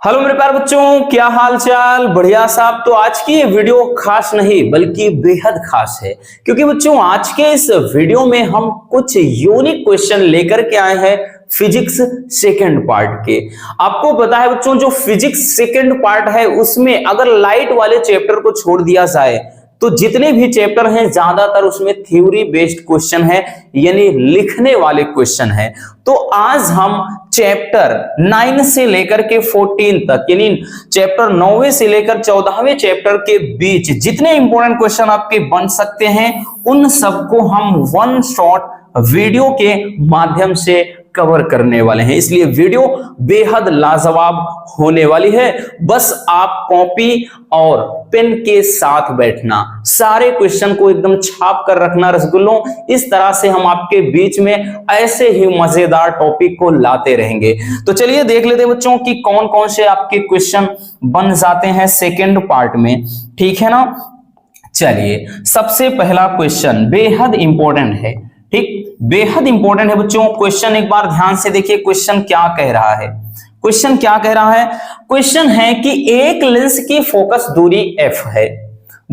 Hello मेरे प्यारे बच्चों, क्या हाल चाल? बढ़िया साहब। तो आज की ये वीडियो खास नहीं बल्कि बेहद खास है, क्योंकि बच्चों आज के इस वीडियो में हम कुछ यूनिक क्वेश्चन लेकर के आए हैं फिजिक्स सेकंड पार्ट के। आपको पता है बच्चों, जो फिजिक्स सेकंड पार्ट है उसमें अगर लाइट वाले चैप्टर को छोड़ दिया जाए तो जितने भी चैप्टर हैं ज्यादातर उसमें थ्योरी बेस्ड क्वेश्चन है, यानी लिखने वाले क्वेश्चन है। तो आज हम चैप्टर 9 से लेकर के 14 तक, यानी चैप्टर 9वें से लेकर 14वें चैप्टर के बीच जितने इंपॉर्टेंट क्वेश्चन आपके बन सकते हैं उन सबको हम वन शॉट वीडियो के माध्यम से कवर करने वाले हैं। इसलिए वीडियो बेहद लाजवाब होने वाली है। बस आप कॉपी और पेन के साथ बैठना, सारे क्वेश्चन को एकदम छाप कर रखना रसगुल्लों। इस तरह से हम आपके बीच में ऐसे ही मजेदार टॉपिक को लाते रहेंगे। तो चलिए देख लेते हैं बच्चों कि कौन कौन से आपके क्वेश्चन बन जाते हैं सेकेंड पार्ट में, ठीक है ना। चलिए, सबसे पहला क्वेश्चन बेहद इंपॉर्टेंट है, ठीक, बेहद इंपॉर्टेंट है बच्चों। क्वेश्चन एक बार ध्यान से देखिए, क्वेश्चन क्या कह रहा है। क्वेश्चन क्या कह रहा है? क्वेश्चन है कि एक लेंस की फोकस दूरी f है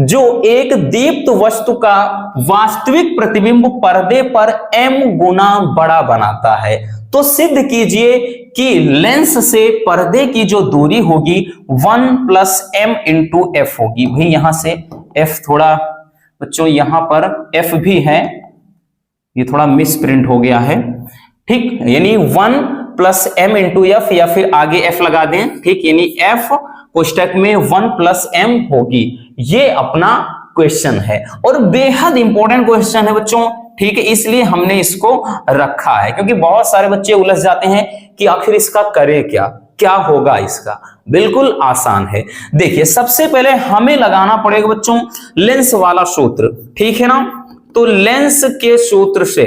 जो एक दीप्त वस्तु का वास्तविक प्रतिबिंब पर्दे पर m गुना बड़ा बनाता है, तो सिद्ध कीजिए कि लेंस से पर्दे की जो दूरी होगी 1 + m × f होगी। भाई यहां से f थोड़ा बच्चों यहां पर f भी है, ये थोड़ा मिस प्रिंट हो गया है, ठीक, यानी 1 + m × f या फिर आगे f लगा दें, ठीक, यानी f कोष्टक में 1 + m होगी। ये अपना क्वेश्चन है और बेहद इंपॉर्टेंट क्वेश्चन है बच्चों, ठीक है, इसलिए हमने इसको रखा है, क्योंकि बहुत सारे बच्चे उलझ जाते हैं कि आखिर इसका करें क्या होगा इसका। बिल्कुल आसान है। देखिए, सबसे पहले हमें लगाना पड़ेगा बच्चों लेंस वाला सूत्र, ठीक है ना। तो लेंस के सूत्र से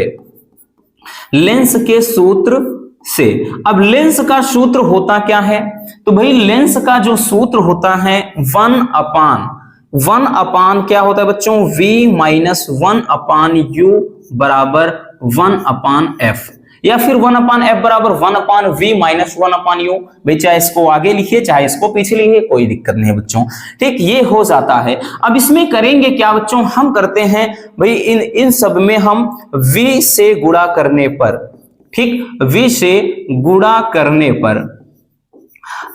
अब लेंस का सूत्र होता क्या है? तो भाई लेंस का जो सूत्र होता है 1/1 क्या होता है बच्चों? v - 1/u = 1/f, या फिर 1/f = 1/v - 1/u। भाई चाहे इसको आगे लिखिए चाहे इसको पीछे लिखिए, कोई दिक्कत नहीं है बच्चों, ठीक, ये हो जाता है। अब इसमें करेंगे क्या बच्चों? हम करते हैं भाई इन सब में हम v से गुणा करने पर, ठीक, v से गुणा करने पर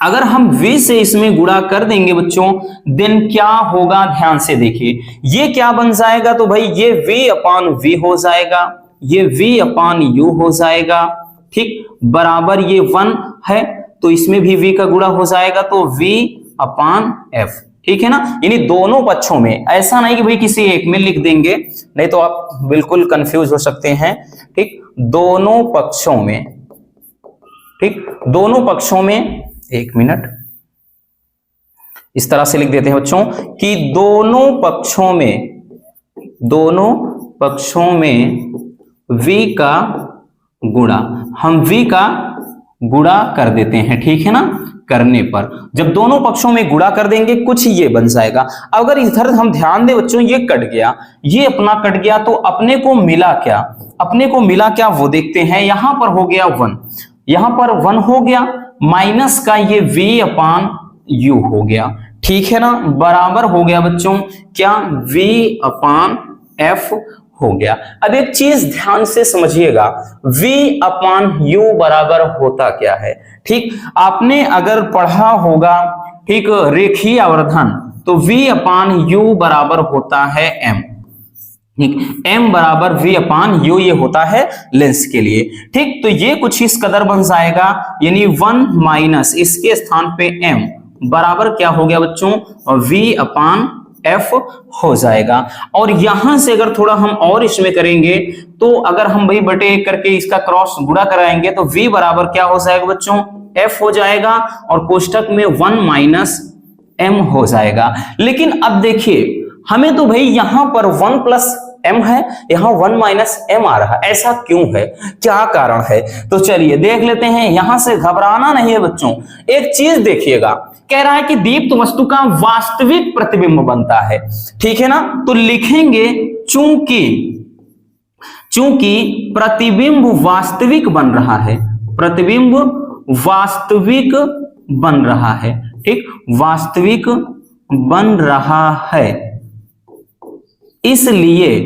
अगर हम v से इसमें गुणा कर देंगे बच्चों, देन क्या होगा? ध्यान से देखिए, ये क्या बन जाएगा? तो भाई ये v/v हो जाएगा, ये v/u हो जाएगा, ठीक, बराबर ये 1 है तो इसमें भी v का गुणा हो जाएगा, तो v/f, ठीक है ना। यानी दोनों पक्षों में, ऐसा नहीं कि भाई किसी एक में लिख देंगे, नहीं तो आप बिल्कुल कंफ्यूज हो सकते हैं, ठीक, दोनों पक्षों में, ठीक, दोनों पक्षों में, एक मिनट, इस तरह से लिख देते हैं बच्चों कि दोनों पक्षों में v का गुणा, हम v का गुणा कर देते हैं, ठीक है ना। करने पर जब दोनों पक्षों में गुणा कर देंगे कुछ ये बन जाएगा। अगर इधर हम ध्यान दें बच्चों, ये कट गया, ये अपना कट गया, तो अपने को मिला क्या वो देखते हैं। यहां पर हो गया 1, यहां पर 1 हो गया, माइनस का ये v/u हो गया, ठीक है ना, बराबर हो गया बच्चों क्या? v/f हो गया। अब एक चीज ध्यान से समझिएगा, v/u बराबर होता क्या है? ठीक, आपने अगर पढ़ा होगा, ठीक, रेखीय आवर्धन, तो v/u बराबर होता है m, ठीक, m बराबर v/u ये होता है लेंस के लिए, ठीक। तो ये कुछ इस कदर बन जाएगा, यानी 1 - इसके स्थान पे m बराबर क्या हो गया बच्चों? v/f हो जाएगा। और यहां से अगर थोड़ा हम और इसमें करेंगे, तो अगर हम भाई बटे 1 करके इसका क्रॉस गुणा कराएंगे तो v बराबर क्या हो जाएगा बच्चों? f हो जाएगा, और कोष्टक में 1 - m हो जाएगा। लेकिन अब देखिए, हमें तो भाई यहां पर 1 + m है, यहां 1 - m आ रहा है, ऐसा क्यों है? क्या कारण है? तो चलिए देख लेते हैं। यहां से घबराना नहीं है बच्चों, एक चीज देखिएगा, कह रहा है कि दीप्त वस्तु का वास्तविक प्रतिबिंब बनता है, ठीक है ना। तो लिखेंगे चूंकि प्रतिबिंब वास्तविक बन रहा है, प्रतिबिंब वास्तविक बन रहा है, ठीक, वास्तविक बन रहा है, इसलिए,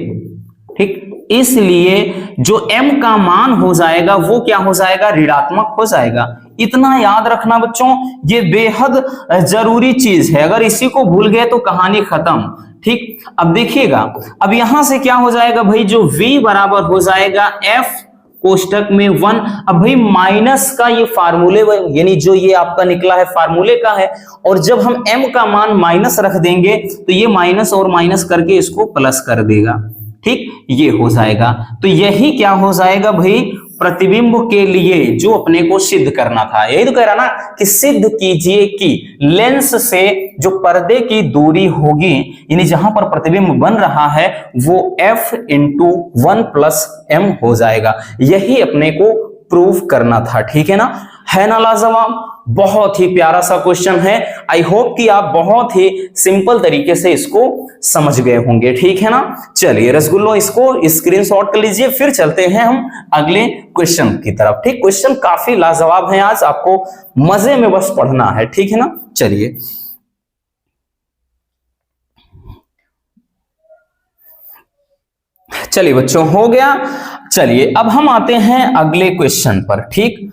ठीक, इसलिए जो m का मान हो जाएगा वो क्या हो जाएगा, ऋणात्मक हो जाएगा। इतना याद रखना बच्चों, ये बेहद जरूरी चीज है, अगर इसी को भूल गए तो कहानी खत्म, ठीक। अब देखिएगा, अब यहां से क्या हो जाएगा भाई, जो v बराबर हो जाएगा f कोष्टक में 1। अब भाई माइनस का ये फार्मूले, यानी जो ये आपका निकला है फार्मूले का है, और जब हम m का मान माइनस रख देंगे तो ये माइनस और माइनस करके इसको प्लस कर देगा, ठीक, ये हो जाएगा। तो यही क्या हो जाएगा भाई, प्रतिबिंब के लिए जो अपने को सिद्ध करना था, यही तो कह रहा ना कि सिद्ध कीजिए कि लेंस से जो पर्दे की दूरी होगी, यानी जहां पर प्रतिबिंब बन रहा है वो f इंटू 1 प्लस m हो जाएगा। यही अपने को प्रूव करना था, ठीक है ना लाजवाब। बहुत ही प्यारा सा क्वेश्चन है। आई होप कि आप बहुत ही सिंपल तरीके से इसको समझ गए होंगे, ठीक है ना। चलिए रसगुल्लो, इसको स्क्रीनशॉट कर लीजिए, फिर चलते हैं हम अगले क्वेश्चन की तरफ, ठीक। क्वेश्चन काफी लाजवाब है, आज आपको मजे में बस पढ़ना है, ठीक है ना। चलिए चलिए बच्चों, हो गया। चलिए अब हम आते हैं अगले क्वेश्चन पर, ठीक।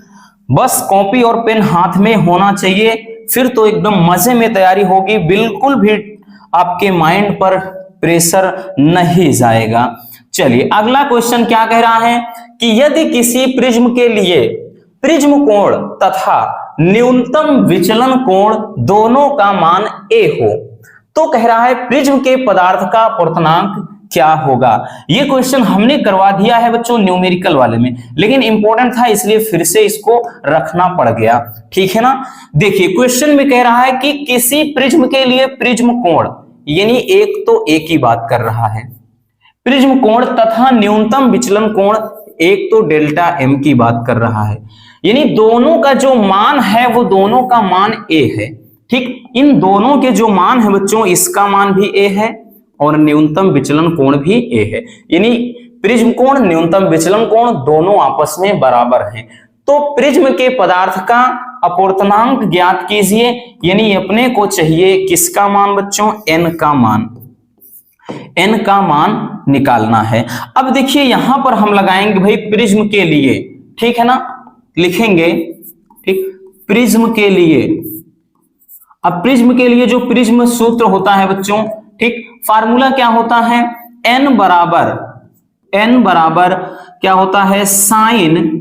बस कॉपी और पेन हाथ में होना चाहिए, फिर तो एकदम मजे में तैयारी होगी, बिल्कुल भी आपके माइंड पर प्रेशर नहीं जाएगा। चलिए अगला क्वेश्चन क्या कह रहा है कि यदि किसी प्रिज्म के लिए प्रिज्म कोण तथा न्यूनतम विचलन कोण दोनों का मान a हो, तो कह रहा है प्रिज्म के पदार्थ का अपवर्तनांक क्या होगा। ये क्वेश्चन हमने करवा दिया है बच्चों न्यूमेरिकल वाले में, लेकिन इंपॉर्टेंट था इसलिए फिर से इसको रखना पड़ गया, ठीक है ना। देखिए क्वेश्चन में कह रहा है कि किसी प्रिज्म के लिए प्रिज्म कोण, यानी एक तो एक ही बात कर रहा है, प्रिज्म कोण तथा न्यूनतम विचलन कोण, एक तो डेल्टा एम की बात कर रहा है, यानी दोनों का जो मान है वो दोनों का मान a है, ठीक। इन दोनों के जो मान है बच्चों, इसका मान भी a है और न्यूनतम विचलन कोण भी a है, यानी प्रिज्म कोण न्यूनतम विचलन कोण दोनों आपस में बराबर हैं। तो प्रिज्म के पदार्थ का अपवर्तनांक ज्ञात कीजिए, यानी अपने को चाहिए किसका मान बच्चों, n का मान, n का मान निकालना है। अब देखिए यहां पर हम लगाएंगे भाई प्रिज्म के लिए, ठीक है ना, लिखेंगे, ठीक, प्रिज्म के लिए। अब प्रिज्म के लिए जो प्रिज्म सूत्र होता है बच्चों, ठीक, फार्मूला क्या होता है, n बराबर क्या होता है, sine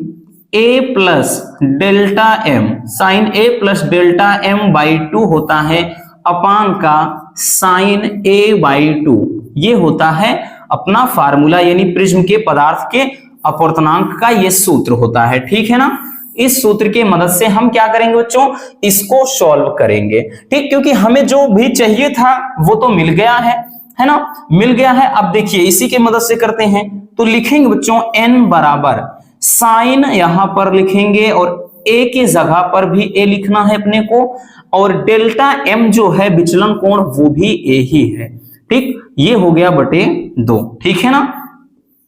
a plus delta m, sine a plus delta m by 2 होता है अपान का साइन a बाई 2, ये होता है अपना फार्मूला, यानी प्रिज्म के पदार्थ के अपवर्तनांक का ये सूत्र होता है, ठीक है ना। इस सूत्र की मदद से हम क्या करेंगे बच्चों, इसको सॉल्व करेंगे, ठीक, क्योंकि हमें जो भी चाहिए था वो तो मिल गया है ना, मिल गया है। अब देखिए इसी की मदद से करते हैं, तो लिखेंगे बच्चों n बराबर साइन, यहां पर लिखेंगे और a की जगह पर भी a लिखना है अपने को, और डेल्टा m जो है विचलन कोण वो भी a ही है, ठीक। ये हो गया बटे 2, ठीक है ना,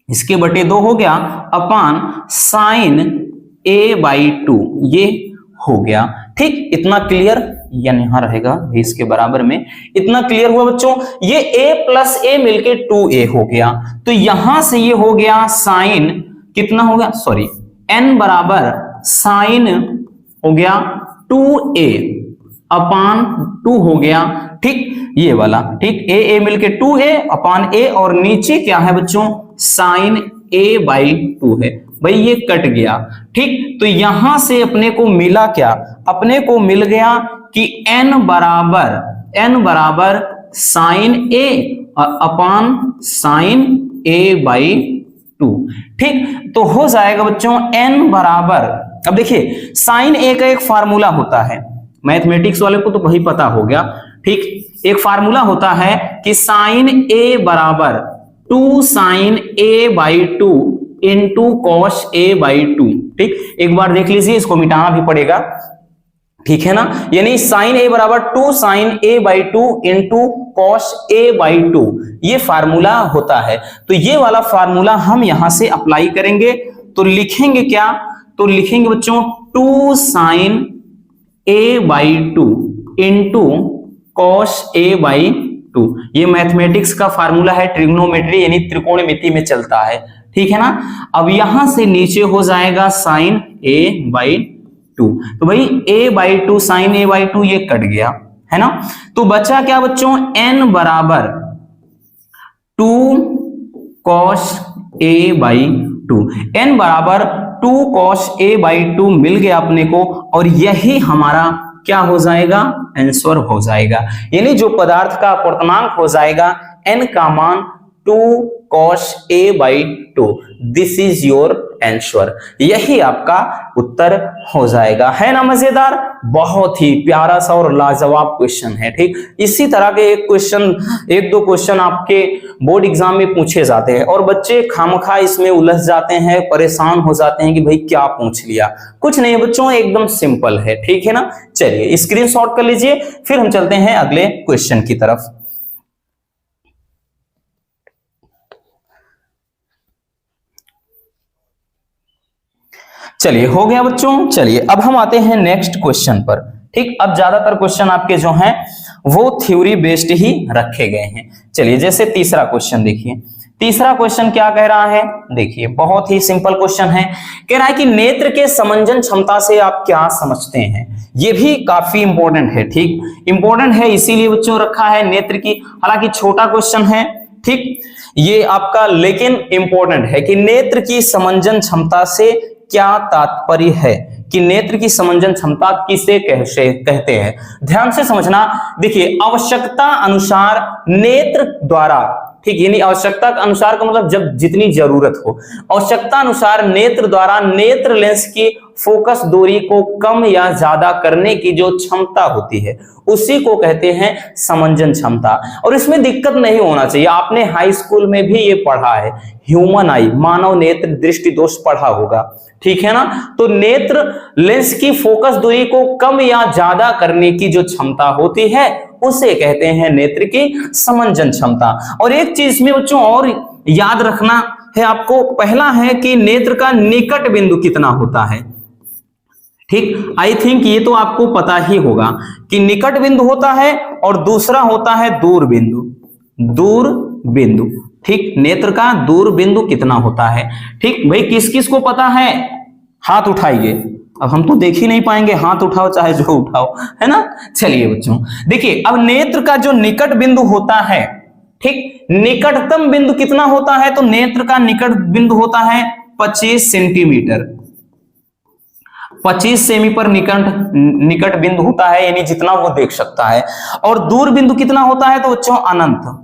इसके बटे 2 हो गया अपान साइन a बाई 2, ये हो गया, ठीक। इतना क्लियर, यानी यहां रहेगा इसके बराबर में, इतना क्लियर हुआ बच्चों। ये a प्लस a मिलके 2a हो गया, तो यहां से ये हो गया साइन, कितना हो गया, सॉरी, n बराबर साइन हो गया 2a अपान 2 हो गया, ठीक, ये वाला, ठीक, a मिलके 2a अपान a, और नीचे क्या है बच्चों, साइन a बाई 2 है, भाई ये कट गया, ठीक। तो यहां से अपने को मिला क्या, अपने को मिल गया कि n बराबर sine a upon sine a by 2, ठीक। तो हो जाएगा बच्चों n बराबर, अब देखिए साइन a का एक फार्मूला होता है, मैथमेटिक्स वाले को तो वही पता हो गया, ठीक। एक फार्मूला होता है कि साइन a बराबर 2 sine a by 2 into cos a by 2, ठीक। एक बार देख लीजिए, इसको मिटाना भी पड़ेगा, ठीक है ना, यानी साइन a बराबर 2 sine a by 2 into cos a by 2, ये फार्मूला होता है। तो ये वाला फार्मूला हम यहां से अप्लाई करेंगे, तो लिखेंगे क्या, तो लिखेंगे बच्चों 2 sign a/2 into cos a/2। ये मैथमेटिक्स का फार्मूला है, ट्रिग्नोमेट्री यानी त्रिकोणमिति में चलता है, ठीक है ना। अब यहां से नीचे हो जाएगा साइन a/2, तो भाई a/2 साइन a/2 ये कट गया है ना। तो बचा क्या बच्चों, n बराबर 2 cos a/2, n बराबर 2 cos a/2 मिल गया अपने को, और यही हमारा क्या हो जाएगा, आंसर हो जाएगा। यानी जो पदार्थ का अपूर्णांक हो जाएगा n का मान 2 cos a/2, this is your answer, यही आपका उत्तर हो जाएगा। है ना मजेदार, बहुत ही प्यारा सा और लाजवाब क्वेश्चन है, ठीक। इसी तरह के एक दो क्वेश्चन आपके बोर्ड एग्जाम में पूछे जाते हैं और बच्चे खामखा इसमें उलझ जाते हैं, परेशान हो जाते हैं कि भाई क्या पूछ लिया। कुछ नहीं बच्चों, एकदम सिंपल है, ठीक है ना। चलिए स्क्रीनशॉट कर लीजिए, फिर हम चलते हैं अगले क्वेश्चन की तरफ। चलिए हो गया बच्चों। चलिए अब हम आते हैं नेक्स्ट क्वेश्चन पर, ठीक। अब ज्यादातर क्वेश्चन आपके जो हैं वो थ्योरी बेस्ड ही रखे गए हैं। चलिए जैसे तीसरा क्वेश्चन देखिए, तीसरा क्वेश्चन क्या कह रहा है, देखिए बहुत ही सिंपल क्वेश्चन है। कह रहा है कि नेत्र के समंजन क्षमता से आप क्या समझते हैं। ये भी काफी इंपॉर्टेंट है, ठीक, इंपॉर्टेंट है इसीलिए बच्चों रखा है नेत्र की। हालांकि छोटा क्वेश्चन है, ठीक, ये आपका, लेकिन इंपॉर्टेंट है कि नेत्र की समंजन क्षमता से क्या तात्पर्य है, कि नेत्र की समंजन क्षमता किसे कहते हैं। ध्यान से समझना, देखिए आवश्यकता अनुसार नेत्र द्वारा, ठीक, यानी आवश्यकता के अनुसार का मतलब जब जितनी जरूरत हो, आवश्यकता अनुसार नेत्र द्वारा नेत्र लेंस की फोकस दूरी को कम या ज्यादा करने की जो क्षमता होती है उसी को कहते हैं समंजन क्षमता। और इसमें दिक्कत नहीं होना चाहिए, आपने हाई स्कूल में भी ये पढ़ा है, ह्यूमन आई, मानव नेत्र दृष्टि दोष पढ़ा होगा, ठीक है ना। तो नेत्र लेंस की फोकस दूरी को कम या ज्यादा करने की जो क्षमता होती है उसे कहते हैं नेत्र की समंजन क्षमता। और एक चीज में बच्चों और याद रखना है आपको, पहला है कि नेत्र का निकट बिंदु कितना होता है, ठीक। आई थिंक ये तो आपको पता ही होगा कि निकट बिंदु होता है और दूसरा होता है दूर बिंदु, दूर बिंदु, ठीक। नेत्र का दूर बिंदु कितना होता है, ठीक। भाई किस किस को पता है, हाथ उठाइए। अब हम तो देख ही नहीं पाएंगे, हाथ उठाओ चाहे जो उठाओ, है ना। चलिए बच्चों देखिए, अब नेत्र का जो निकट बिंदु होता है, ठीक, निकटतम बिंदु कितना होता है, तो नेत्र का निकट बिंदु होता है 25 सेंटीमीटर, 25 सेमी पर निकट बिंदु होता है, यानी जितना वो देख सकता है। और दूर बिंदु कितना होता है, तो बच्चों अनंत,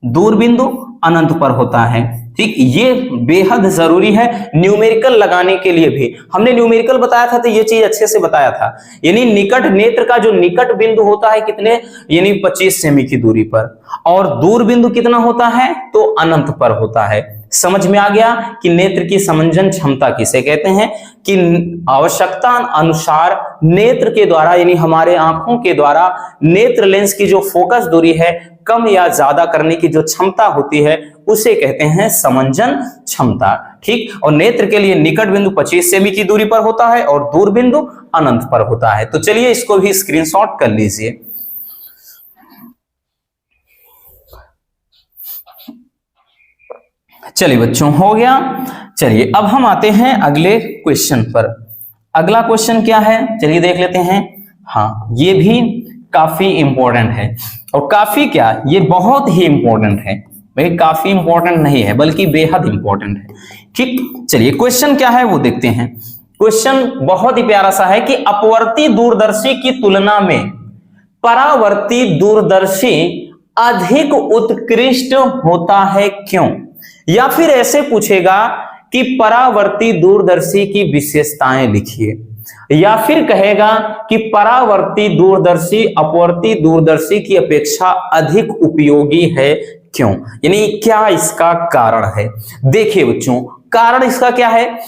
दूर बिंदु अनंत पर होता है, ठीक। ये बेहद जरूरी है न्यूमेरिकल लगाने के लिए भी, हमने न्यूमेरिकल बताया था तो ये चीज अच्छे से बताया था। यानी निकट, नेत्र का जो निकट बिंदु होता है कितने, यानी 25 सेमी की दूरी पर, और दूर बिंदु कितना होता है, तो अनंत पर होता है। समझ में आ गया कि नेत्र की समंजन क्षमता किसे कहते हैं, कि आवश्यकता अनुसार नेत्र के द्वारा, यानी हमारे आंखों के द्वारा नेत्र लेंस की जो फोकस दूरी है कम या ज्यादा करने की जो क्षमता होती है उसे कहते हैं समंजन क्षमता, ठीक। और नेत्र के लिए निकट बिंदु 25 सेमी की दूरी पर होता है और दूर बिंदु अनंत पर होता है। तो चलिए इसको भी स्क्रीनशॉट कर लीजिए। चलिए बच्चों हो गया। चलिए अब हम आते हैं अगले क्वेश्चन पर। अगला क्वेश्चन क्या है, चलिए देख लेते हैं। हाँ, ये भी काफी इंपॉर्टेंट है, और काफी क्या, ये बहुत ही इंपॉर्टेंट है भाई, काफी इंपॉर्टेंट नहीं है बल्कि बेहद इंपॉर्टेंट है, ठीक। चलिए क्वेश्चन क्या है वो देखते हैं। क्वेश्चन बहुत ही प्यारा सा है कि अपवर्ती दूरदर्शी की तुलना में परावर्ती दूरदर्शी अधिक उत्कृष्ट होता है, क्यों। या फिर ऐसे पूछेगा कि परावर्ती दूरदर्शी की विशेषताएं लिखिए, या फिर कहेगा कि परावर्ती दूरदर्शी अपवर्ती दूरदर्शी की अपेक्षा अधिक उपयोगी है, क्यों, यानी क्या इसका कारण है। देखिए बच्चों कारण इसका क्या है,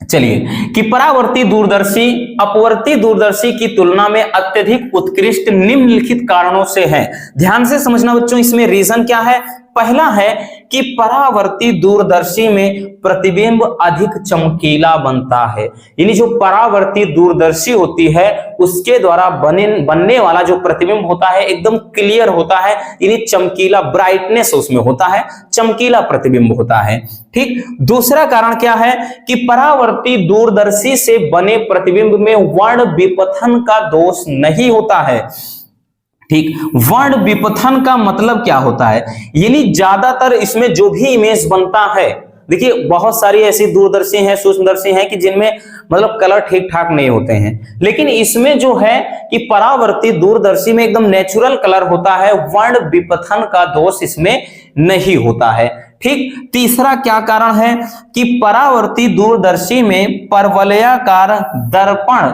चलिए, कि परावर्ती दूरदर्शी अपवर्ती दूरदर्शी की तुलना में अत्यधिक उत्कृष्ट निम्नलिखित कारणों से है। ध्यान से समझना बच्चों, इसमें रीजन क्या है, पहला है कि परावर्ती दूरदर्शी में प्रतिबिंब अधिक चमकीला बनता है, यानी जो परावर्ती दूरदर्शी होती है उसके द्वारा बनने वाला जो प्रतिबिंब होता है एकदम क्लियर होता है, यानी चमकीला, ब्राइटनेस उसमें होता है, चमकीला प्रतिबिंब होता है। ठीक, दूसरा कारण क्या है कि परावर्ती दूरदर्शी से बने प्रतिबिंब में वर्ण विपथन का दोष नहीं होता है। ठीक, वर्ण विपथन का मतलब क्या होता है, यानी ज्यादातर इसमें जो भी इमेज बनता है, देखिए बहुत सारी ऐसी दूरदर्शी हैं, सूक्ष्मदर्शी हैं कि जिनमें मतलब कलर ठीक ठाक नहीं होते हैं, लेकिन इसमें जो है कि परावर्ती दूरदर्शी में एकदम नेचुरल कलर होता है, वर्ण विपथन का दोष इसमें नहीं होता है। ठीक, तीसरा क्या कारण है कि परावर्ती दूरदर्शी में परवलयाकार दर्पण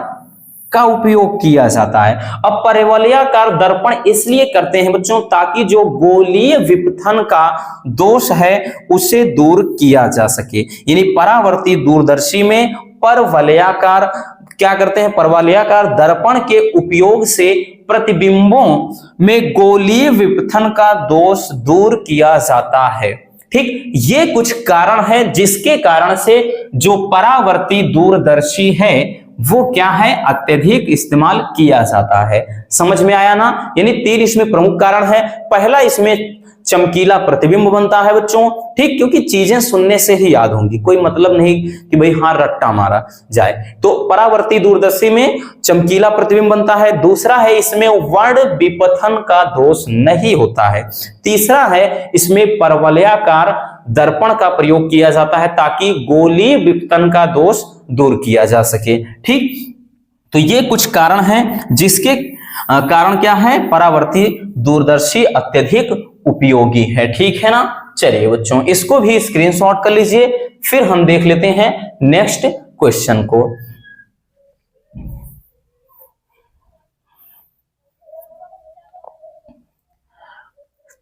का उपयोग किया जाता है। अब परवलयाकार दर्पण इसलिए करते हैं बच्चों ताकि जो गोलीय विपथन का दोष है उसे दूर किया जा सके, यानी परावर्ती दूरदर्शी में परवलयाकार क्या करते हैं, परवलयाकार दर्पण के उपयोग से प्रतिबिंबों में गोलीय विपथन का दोष दूर किया जाता है। ठीक, ये कुछ कारण है जिसके कारण से जो परावर्ती दूरदर्शी है वो क्या है, अत्यधिक इस्तेमाल किया जाता है। समझ में आया ना, यानी 3 इसमें प्रमुख कारण है। पहला, इसमें चमकीला प्रतिबिंब बनता है बच्चों, ठीक, क्योंकि चीजें सुनने से ही याद होंगी, कोई मतलब नहीं कि भाई हाँ रट्टा मारा जाए, तो परावर्ती दूरदर्शी में चमकीला प्रतिबिंब बनता है। दूसरा है इसमें वर्ण विपथन का दोष नहीं होता है। तीसरा है इसमें परवलयाकार दर्पण का प्रयोग किया जाता है ताकि गोलीय विपथन का दोष दूर किया जा सके। ठीक, तो ये कुछ कारण हैं जिसके कारण क्या है, परावर्ती दूरदर्शी अत्यधिक उपयोगी है। ठीक है ना, चलिए बच्चों इसको भी स्क्रीनशॉट कर लीजिए, फिर हम देख लेते हैं नेक्स्ट क्वेश्चन को।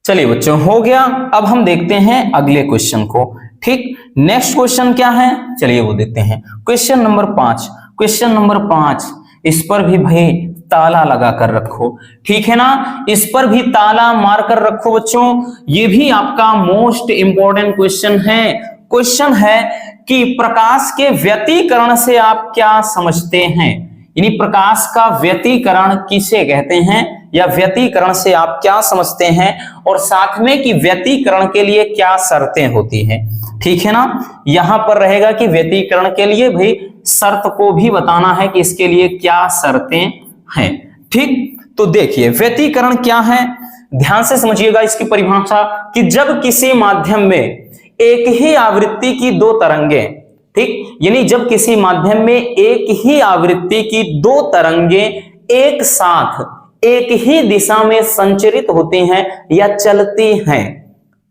चलिए बच्चों हो गया, अब हम देखते हैं अगले क्वेश्चन को। ठीक, नेक्स्ट क्वेश्चन क्या है, चलिए वो देखते हैं। क्वेश्चन नंबर 5, क्वेश्चन नंबर 5, इस पर भी भाई ताला लगा कर रखो, ठीक है ना, इस पर भी ताला मार कर रखो बच्चों। ये भी आपका मोस्ट इंपॉर्टेंट क्वेश्चन है। क्वेश्चन है कि प्रकाश के व्यतिकरण से आप क्या समझते हैं, यानी प्रकाश का व्यतिकरण किसे कहते हैं या व्यतिकरण से आप क्या समझते हैं, और साथ में कि व्यतिकरण के लिए क्या शर्तें होती हैं। ठीक है ना, यहां पर रहेगा कि व्यतिकरण के लिए भाई शर्त को भी बताना है कि इसके लिए क्या शर्तें हैं। ठीक, तो देखिए व्यतिकरण क्या है, ध्यान से समझिएगा इसकी परिभाषा, कि जब किसी माध्यम में एक ही आवृत्ति की 2 तरंगे, ठीक, यानी जब किसी माध्यम में एक ही आवृत्ति की 2 तरंगे एक साथ एक ही दिशा में संचरित होती हैं या चलती हैं,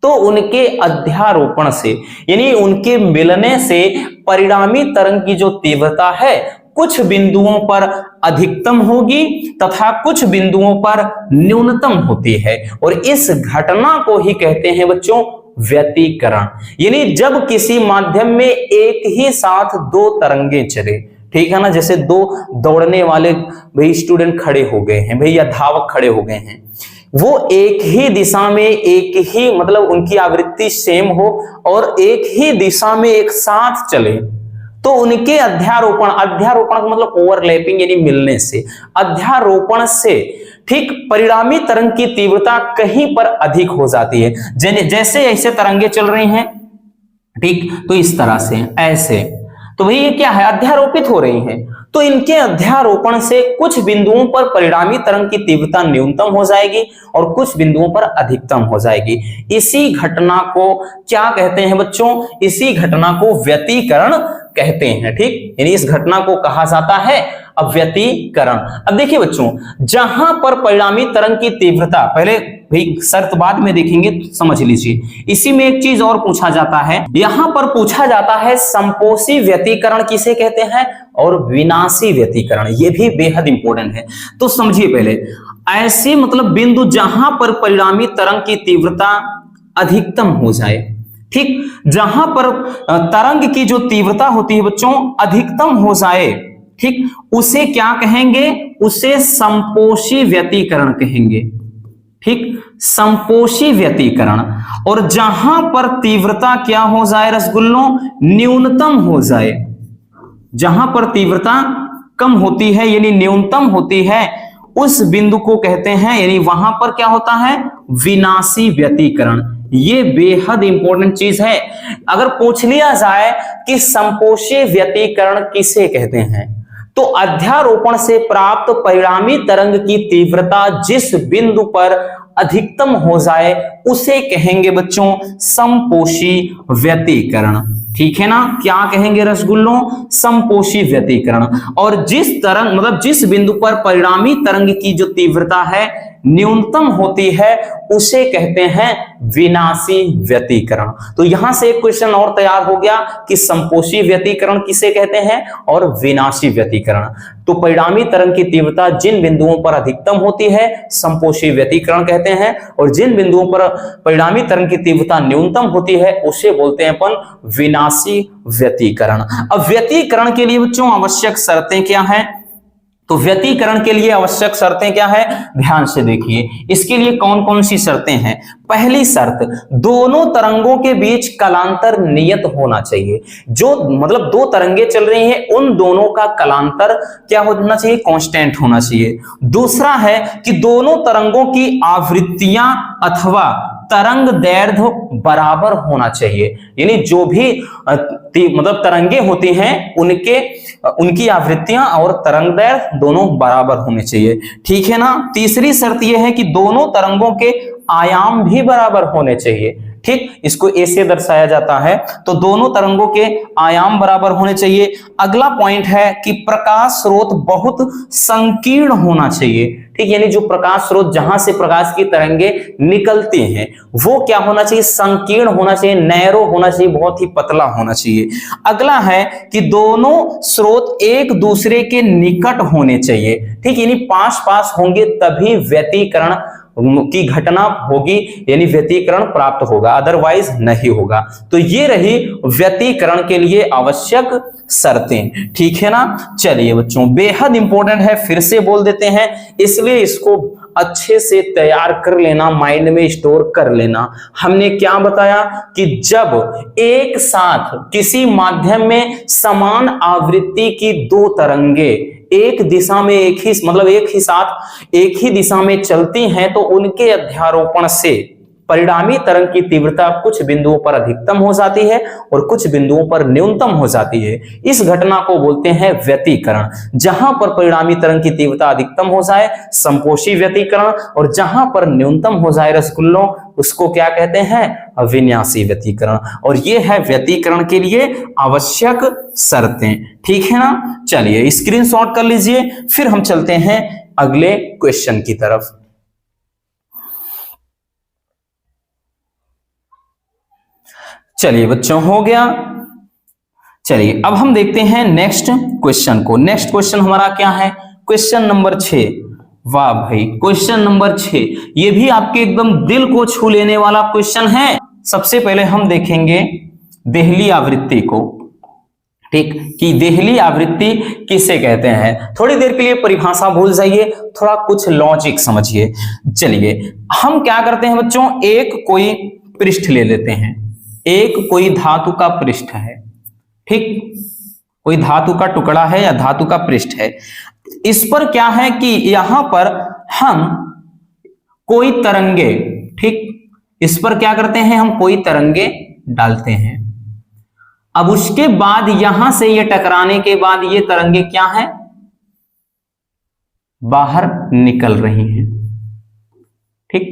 तो उनके अध्यारोपण से, यानी उनके मिलने से परिणामी तरंग की जो तीव्रता है कुछ बिंदुओं पर अधिकतम होगी तथा कुछ बिंदुओं पर न्यूनतम होती है, और इस घटना को ही कहते हैं बच्चों व्यतिकरण। यानी जब किसी माध्यम में एक ही साथ 2 तरंगे चले, ठीक है ना, जैसे 2 दौड़ने वाले भाई स्टूडेंट खड़े हो गए हैं भाई, या धावक खड़े हो गए हैं, वो एक ही दिशा में एक ही मतलब उनकी आवृत्ति सेम हो और एक ही दिशा में एक साथ चले, तो उनके अध्यारोपण, अध्यारोपण का मतलब ओवरलैपिंग यानी मिलने से, अध्यारोपण से ठीक परिणामी तरंग की तीव्रता कहीं पर अधिक हो जाती है। जैसे ऐसे तरंगे चल रही हैं, ठीक, तो इस तरह से ऐसे, तो भाई ये क्या है, अध्यारोपित हो रही हैं, तो इनके अध्यारोपण से कुछ बिंदुओं पर परिणामी तरंग की तीव्रता न्यूनतम हो जाएगी और कुछ बिंदुओं पर अधिकतम हो जाएगी। इसी घटना को क्या कहते हैं बच्चों, इसी घटना को व्यतिकरण कहते हैं। ठीक, यानी इस घटना को कहा जाता है अव्यतिकरण। अब देखिए बच्चों, जहां पर परिणामी तरंग की तीव्रता, पहले भाई शर्त बाद में देखेंगे, समझ लीजिए। इसी में एक चीज और पूछा जाता है, यहां पर पूछा जाता है संपोषी व्यतिकरण किसे कहते हैं और विनाशी व्यतिकरण, ये भी बेहद इंपॉर्टेंट है। तो समझिए पहले, ऐसे मतलब बिंदु जहां पर परिणामी तरंग की तीव्रता अधिकतम हो जाए, ठीक, जहां पर तरंग की जो तीव्रता होती है बच्चों अधिकतम हो जाए, ठीक, उसे क्या कहेंगे, उसे संपोषी व्यतिकरण कहेंगे। ठीक, संपोषी व्यतिकरण। और जहां पर तीव्रता क्या हो जाए रसगुल्लों, न्यूनतम हो जाए, जहां पर तीव्रता कम होती है यानी न्यूनतम होती है, उस बिंदु को कहते हैं, यानी वहां पर क्या होता है, विनाशी व्यतिकरण। ये बेहद इंपॉर्टेंट चीज है। अगर पूछ लिया जाए कि संपोषी व्यतिकरण किसे कहते हैं, तो अध्यारोपण से प्राप्त परिणामी तरंग की तीव्रता जिस बिंदु पर अधिकतम हो जाए उसे कहेंगे बच्चों संपोषी व्यतिकरण। ठीक है ना, क्या कहेंगे रसगुल्लों, संपोषी व्यतिकरण। और जिस तरंग मतलब जिस बिंदु पर परिणामी तरंग की जो तीव्रता है न्यूनतम होती है उसे कहते हैं विनाशी व्यतिकरण। तो यहां से एक क्वेश्चन और तैयार हो गया कि संपोषी व्यतिकरण किसे कहते हैं और विनाशी व्यतिकरण। तो परिणामी तरंग की तीव्रता जिन बिंदुओं पर अधिकतम होती है संपोषी व्यतिकरण कहते हैं, और जिन बिंदुओं पर परिणामी तरंग की तीव्रता न्यूनतम होती है उसे बोलते हैं अपन विनाशी व्यतिकरण। अब व्यतिकरण के लिए बच्चों आवश्यक शर्तें क्या हैं, तो व्यतिकरण के लिए आवश्यक शर्तें क्या है, ध्यान से देखिए। इसके लिए कौन कौन सी शर्तें हैं। पहली शर्त, दोनों तरंगों के बीच कलांतर नियत होना चाहिए। जो मतलब दो तरंगे चल रही हैं उन दोनों का कलांतर क्या होना चाहिए, कांस्टेंट होना चाहिए। दूसरा है कि दोनों तरंगों की आवृत्तियां अथवा तरंग दैर्ध्य बराबर होना चाहिए, यानी जो भी मतलब तरंगे होती हैं उनकी आवृत्तियां और तरंग दैर्ध्य दोनों बराबर होने चाहिए। ठीक है ना। तीसरी शर्त यह है कि दोनों तरंगों के आयाम भी बराबर होने चाहिए। ठीक, इसको ऐसे दर्शाया जाता है, तो दोनों तरंगों के आयाम बराबर होने चाहिए। अगला पॉइंट है कि प्रकाश स्रोत बहुत संकीर्ण होना चाहिए। ठीक, यानी जो प्रकाश स्रोत जहां से प्रकाश की तरंगे निकलती हैं वो क्या होना चाहिए, संकीर्ण होना चाहिए, नैरो होना चाहिए, बहुत ही पतला होना चाहिए। अगला है कि दोनों स्रोत एक दूसरे के निकट होने चाहिए। ठीक, यानी पास पास होंगे तभी व्यतिकरण की घटना होगी, यानी व्यतिकरण प्राप्त होगा, अदरवाइज नहीं होगा। तो ये रही व्यतिकरण के लिए आवश्यक शर्तें। ठीक है ना। चलिए बच्चों, बेहद इंपॉर्टेंट है, फिर से बोल देते हैं, इसलिए इसको अच्छे से तैयार कर लेना, माइंड में स्टोर कर लेना। हमने क्या बताया कि जब एक साथ किसी माध्यम में समान आवृत्ति की दो तरंगे एक दिशा में एक ही दिशा में चलती हैं तो उनके अध्यारोपण से परिणामी तरंग की तीव्रता कुछ बिंदुओं पर अधिकतम हो जाती है और कुछ बिंदुओं पर न्यूनतम हो जाती है। इस घटना को बोलते हैं व्यतिकरण। जहां पर परिणामी तरंग की तीव्रता अधिकतम हो जाए संपोषी व्यतिकरण, और जहां पर न्यूनतम हो जाए रसगुल्लों उसको क्या कहते हैं, विनाशी व्यतिकरण। और यह है व्यतिकरण के लिए आवश्यक शर्तें। ठीक है ना। चलिए स्क्रीनशॉट कर लीजिए, फिर हम चलते हैं अगले क्वेश्चन की तरफ। चलिए बच्चों, हो गया। चलिए अब हम देखते हैं नेक्स्ट क्वेश्चन को। नेक्स्ट क्वेश्चन हमारा क्या है, क्वेश्चन नंबर 6। वाह भाई, क्वेश्चन नंबर 6 ये भी आपके एकदम दिल को छू लेने वाला क्वेश्चन है। सबसे पहले हम देखेंगे देहली आवृत्ति को। ठीक, कि देहली आवृत्ति किसे कहते हैं। थोड़ी देर के लिए परिभाषा भूल जाइए, थोड़ा कुछ लॉजिक समझिए। चलिए हम क्या करते हैं बच्चों, एक कोई पृष्ठ ले लेते हैं, एक कोई धातु का पृष्ठ है। ठीक, कोई धातु का टुकड़ा है या धातु का पृष्ठ है। इस पर क्या है कि यहां पर हम कोई तरंगे, ठीक, इस पर क्या करते हैं, हम कोई तरंगे डालते हैं। अब उसके बाद यहां से ये टकराने के बाद ये तरंगे क्या है, बाहर निकल रही हैं। ठीक,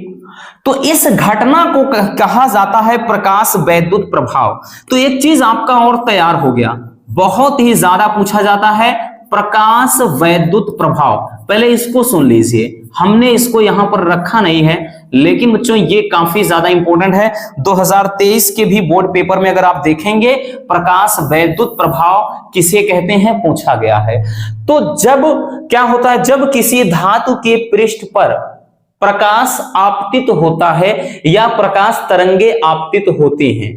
तो इस घटना को कहा जाता है प्रकाश वैद्युत प्रभाव। तो एक चीज आपका और तैयार हो गया, बहुत ही ज्यादा पूछा जाता है प्रकाश वैद्युत प्रभाव। पहले इसको सुन लीजिए, हमने इसको यहां पर रखा नहीं है, लेकिन बच्चों ये काफी ज्यादा इंपॉर्टेंट है। 2023 के भी बोर्ड पेपर में अगर आप देखेंगे प्रकाश वैद्युत प्रभाव किसे कहते हैं पूछा गया है। तो जब क्या होता है, जब किसी धातु के पृष्ठ पर प्रकाश आपतित होता है या प्रकाश तरंगे आपतित होती हैं,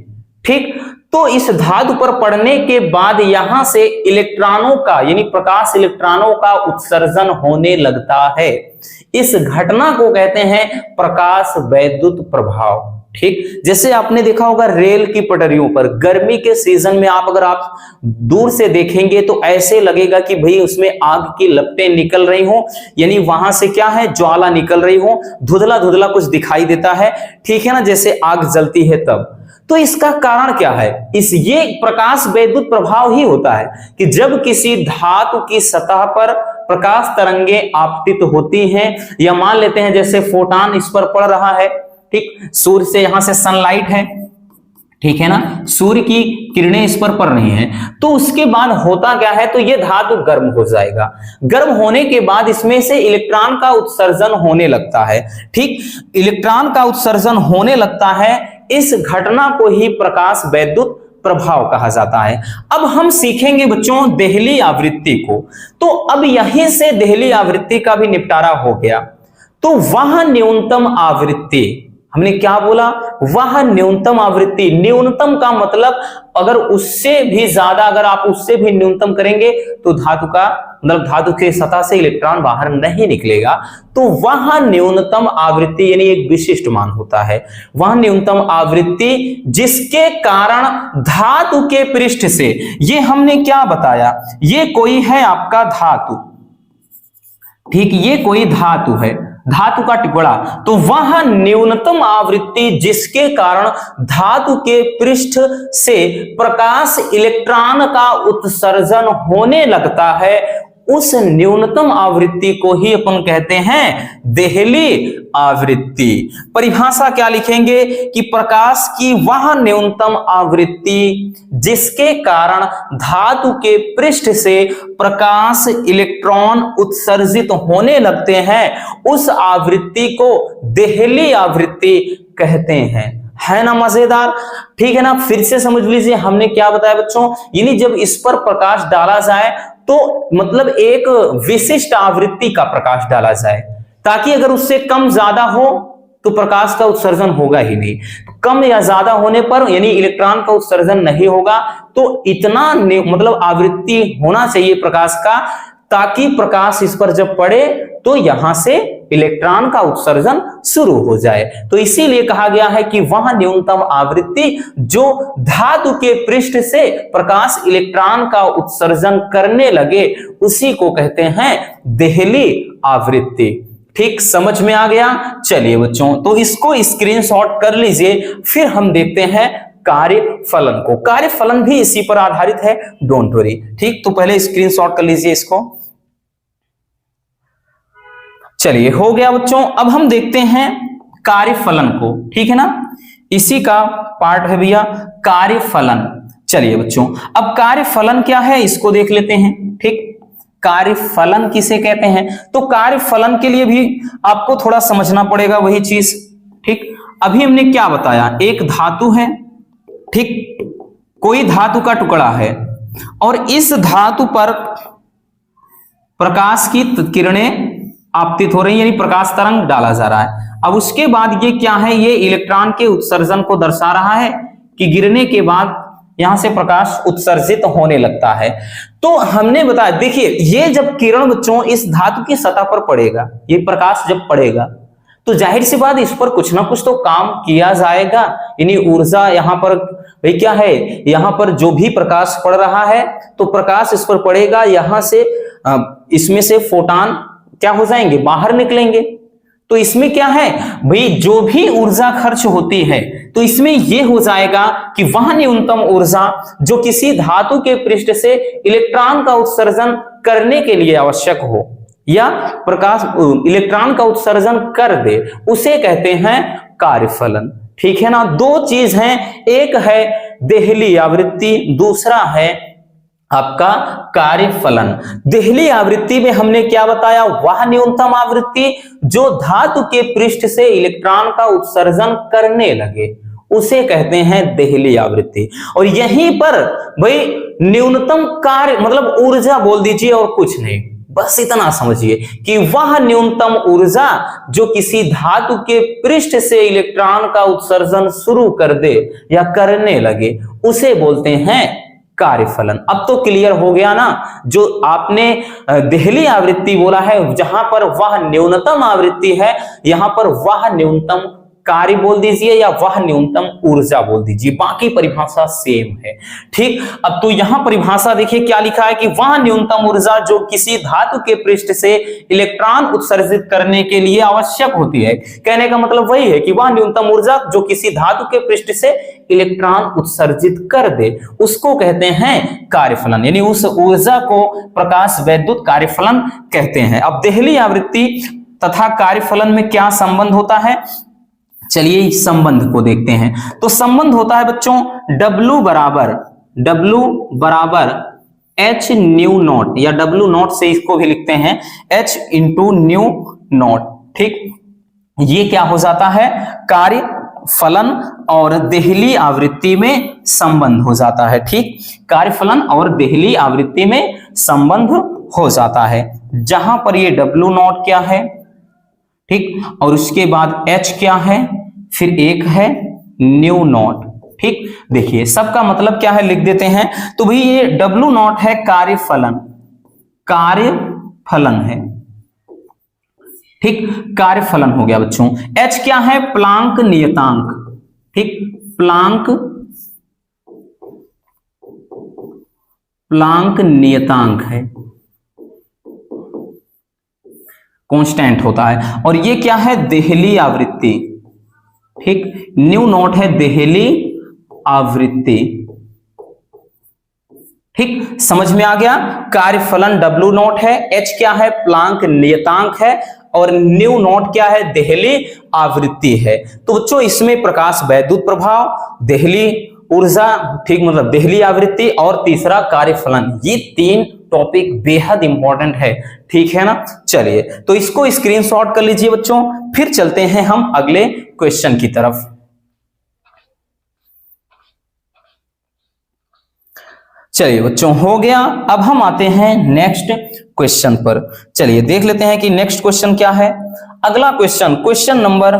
ठीक, तो इस धातु पर पड़ने के बाद यहां से इलेक्ट्रॉनों का यानी प्रकाश इलेक्ट्रॉनों का उत्सर्जन होने लगता है। इस घटना को कहते हैं प्रकाश वैद्युत प्रभाव। ठीक, जैसे आपने देखा होगा रेल की पटरियों पर गर्मी के सीजन में अगर आप दूर से देखेंगे तो ऐसे लगेगा कि भाई उसमें आग की लपटें निकल रही हो, यानी वहां से क्या है, ज्वाला निकल रही हो, धुंधला धुंधला कुछ दिखाई देता है, ठीक है ना, जैसे आग जलती है तब। तो इसका कारण क्या है, ये प्रकाश वैद्युत प्रभाव ही होता है कि जब किसी धातु की सतह पर प्रकाश तरंगें आपतित होती हैं, या मान लेते हैं जैसे फोटॉन इस पर पड़ रहा है, ठीक, सूर्य से यहां से सनलाइट है, ठीक है ना, सूर्य की किरणें इस पर पड़ रही हैं, तो उसके बाद होता क्या है, तो ये धातु गर्म हो जाएगा। गर्म होने के बाद इसमें से इलेक्ट्रॉन का उत्सर्जन होने लगता है। ठीक, इलेक्ट्रॉन का उत्सर्जन होने लगता है, इस घटना को ही प्रकाश वैद्युत प्रभाव कहा जाता है। अब हम सीखेंगे बच्चों देहली आवृत्ति को। तो अब यहीं से देहली आवृत्ति का भी निपटारा हो गया। तो वह न्यूनतम आवृत्ति, हमने क्या बोला, वह न्यूनतम आवृत्ति, न्यूनतम का मतलब अगर उससे भी ज्यादा, अगर आप उससे भी न्यूनतम करेंगे तो धातु का मतलब धातु के सतह से इलेक्ट्रॉन बाहर नहीं निकलेगा। तो वह न्यूनतम आवृत्ति यानी एक विशिष्ट मान होता है, वह न्यूनतम आवृत्ति जिसके कारण धातु के पृष्ठ से, ये हमने क्या बताया, ये कोई है आपका धातु, ठीक, ये कोई धातु है, धातु का टुकड़ा, तो वह न्यूनतम आवृत्ति जिसके कारण धातु के पृष्ठ से प्रकाश इलेक्ट्रॉन का उत्सर्जन होने लगता है, उस न्यूनतम आवृत्ति को ही अपन कहते हैं देहली आवृत्ति। परिभाषा क्या लिखेंगे कि प्रकाश की वह न्यूनतम आवृत्ति जिसके कारण धातु के पृष्ठ से प्रकाश इलेक्ट्रॉन उत्सर्जित होने लगते हैं, उस आवृत्ति को देहली आवृत्ति कहते हैं। है ना मजेदार, ठीक है ना। फिर से समझ लीजिए हमने क्या बताया बच्चों, यानी जब इस पर प्रकाश डाला जाए तो मतलब एक विशिष्ट आवृत्ति का प्रकाश डाला जाए, ताकि अगर उससे कम ज्यादा हो तो प्रकाश का उत्सर्जन होगा ही नहीं, कम या ज्यादा होने पर यानी इलेक्ट्रॉन का उत्सर्जन नहीं होगा, तो इतना मतलब आवृत्ति होना चाहिए प्रकाश का, ताकि प्रकाश इस पर जब पड़े तो यहां से इलेक्ट्रॉन का उत्सर्जन शुरू हो जाए। तो इसीलिए कहा गया है कि वह न्यूनतम आवृत्ति जो धातु के पृष्ठ से प्रकाश इलेक्ट्रॉन का उत्सर्जन करने लगे, उसी को कहते हैं देहली आवृत्ति। ठीक, समझ में आ गया। चलिए बच्चों, तो इसको स्क्रीनशॉट कर लीजिए, फिर हम देखते हैं कार्यफलन को। कार्यफलन भी इसी पर आधारित है, डोंट वरी। ठीक, तो पहले स्क्रीनशॉट कर लीजिए इसको। चलिए, हो गया बच्चों। अब हम देखते हैं कार्यफलन को, ठीक है ना, इसी का पार्ट है भैया कार्यफलन। चलिए बच्चों, अब कार्यफलन क्या है इसको देख लेते हैं। ठीक, कार्यफलन किसे कहते हैं, तो कार्यफलन के लिए भी आपको थोड़ा समझना पड़ेगा वही चीज। ठीक, अभी हमने क्या बताया, एक धातु है, ठीक, कोई धातु का टुकड़ा है और इस धातु पर प्रकाश की किरणें आपतित हो रही है, यानी प्रकाश तरंग डाला जा रहा है। अब उसके बाद ये क्या है, ये इलेक्ट्रॉन के उत्सर्जन को दर्शा रहा है कि गिरने के बाद यहां से प्रकाश उत्सर्जित होने लगता है। तो हमने बताया, देखिए ये जब किरण बच्चों इस धातु की सतह पर पड़ेगा, ये प्रकाश जब पड़ेगा तो जाहिर सी बात इस पर कुछ ना कुछ तो काम किया जाएगा, यानी ऊर्जा यहाँ पर भाई क्या है, यहाँ पर जो भी प्रकाश पड़ रहा है तो प्रकाश इस पर पड़ेगा, यहां से इसमें से फोटॉन क्या हो जाएंगे, बाहर निकलेंगे। तो इसमें क्या है भाई, जो भी ऊर्जा खर्च होती है तो इसमें यह हो जाएगा कि वह न्यूनतम ऊर्जा जो किसी धातु के पृष्ठ से इलेक्ट्रॉन का उत्सर्जन करने के लिए आवश्यक हो या प्रकाश इलेक्ट्रॉन का उत्सर्जन कर दे, उसे कहते हैं कार्यफलन। ठीक है ना, दो चीज हैं, एक है देहली आवृत्ति, दूसरा है आपका कार्यफलन। देहली आवृत्ति में हमने क्या बताया, वह न्यूनतम आवृत्ति जो धातु के पृष्ठ से इलेक्ट्रॉन का उत्सर्जन करने लगे, उसे कहते हैं देहली आवृत्ति। और यहीं पर भाई न्यूनतम कार्य मतलब ऊर्जा बोल दीजिए और कुछ नहीं, बस इतना समझिए कि वह न्यूनतम ऊर्जा जो किसी धातु के पृष्ठ से इलेक्ट्रॉन का उत्सर्जन शुरू कर दे या करने लगे उसे बोलते हैं कार्यफलन। अब तो क्लियर हो गया ना, जो आपने देहली आवृत्ति बोला है, जहां पर वह न्यूनतम आवृत्ति है, यहां पर वह न्यूनतम कार्य बोल दीजिए या वह न्यूनतम ऊर्जा बोल दीजिए, बाकी परिभाषा सेम है। ठीक, अब तो यहां परिभाषा देखिए क्या लिखा है कि वह न्यूनतम ऊर्जा जो किसी धातु के पृष्ठ से इलेक्ट्रॉन उत्सर्जित करने के लिए आवश्यक होती है। कहने का मतलब वही है कि वह न्यूनतम ऊर्जा जो किसी धातु के पृष्ठ से इलेक्ट्रॉन उत्सर्जित कर दे उसको कहते हैं कार्यफलन, यानी उस ऊर्जा को प्रकाश वैद्युत कार्यफलन कहते हैं। अब देहली आवृत्ति तथा कार्यफलन में क्या संबंध होता है, चलिए इस संबंध को देखते हैं। तो संबंध होता है बच्चों W बराबर H न्यू नॉट, या W नॉट से इसको भी लिखते हैं H इंटू न्यू नॉट। ठीक, ये क्या हो जाता है, कार्य फलन और देहली आवृत्ति में संबंध हो जाता है। ठीक, कार्यफलन और देहली आवृत्ति में संबंध हो जाता है, जहां पर ये W नॉट क्या है, ठीक, और उसके बाद H क्या है, फिर एक है न्यू नॉट। ठीक, देखिए सबका मतलब क्या है लिख देते हैं। तो भाई ये W नॉट है कार्यफलन, कार्यफलन है। ठीक, कार्यफलन हो गया बच्चों। H क्या है, प्लांक नियतांक। ठीक, प्लांक नियतांक है, कांस्टेंट होता है। और ये क्या है, देहली आवृत्ति। ठीक, न्यू नॉट है देहली आवृत्ति। ठीक, समझ में आ गया। कार्यफलन W नॉट है, H क्या है, प्लांक नियतांक है, और न्यू नॉट क्या है, देहली आवृत्ति है। तो बच्चों इसमें प्रकाश वैद्युत प्रभाव, देहली ऊर्जा, ठीक, मतलब देहली आवृत्ति, और तीसरा कार्यफलन, ये तीन टॉपिक बेहद इंपॉर्टेंट है। ठीक है ना, चलिए तो इसको स्क्रीनशॉट कर लीजिए बच्चों। फिर चलते हैं हम अगले क्वेश्चन की तरफ। चलिए बच्चों हो गया, अब हम आते हैं नेक्स्ट क्वेश्चन पर। चलिए देख लेते हैं कि नेक्स्ट क्वेश्चन क्या है। अगला question, question number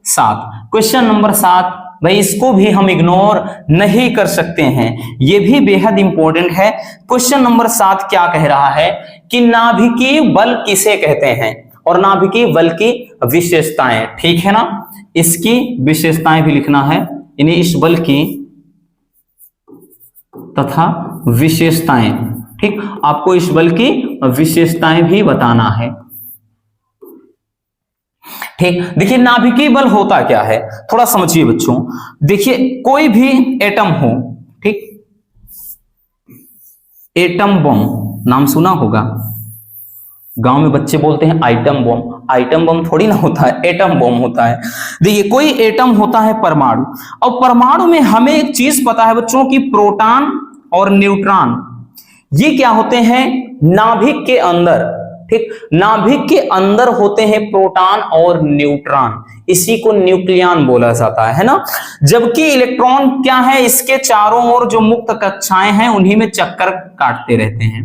7। Question number 7 भाई इसको भी हम इग्नोर नहीं कर सकते हैं, ये भी बेहद इंपॉर्टेंट है। क्वेश्चन नंबर 7 क्या कह रहा है कि नाभिकीय बल किसे कहते हैं, और नाभिकीय बल की विशेषताएं। ठीक है ना, इसकी विशेषताएं भी लिखना है, यानी इस बल की तथा विशेषताएं। ठीक, आपको इस बल की विशेषताएं भी बताना है। ठीक, देखिए नाभिकीय बल होता क्या है, थोड़ा समझिए बच्चों। देखिए कोई भी एटम हो, ठीक, एटम बम नाम सुना होगा, गांव में बच्चे बोलते हैं आइटम बम। आइटम बम थोड़ी ना होता है, एटम बम होता है। देखिए कोई एटम होता है परमाणु, और परमाणु में हमें एक चीज पता है बच्चों की प्रोटॉन और न्यूट्रॉन ये क्या होते हैं, नाभिक के अंदर। ठीक, नाभिक के अंदर होते हैं प्रोटॉन और न्यूट्रॉन, इसी को न्यूक्लियन बोला जाता है ना। जबकि इलेक्ट्रॉन क्या है, इसके चारों ओर जो मुक्त कक्षाएं हैं उन्हीं में चक्कर काटते रहते हैं।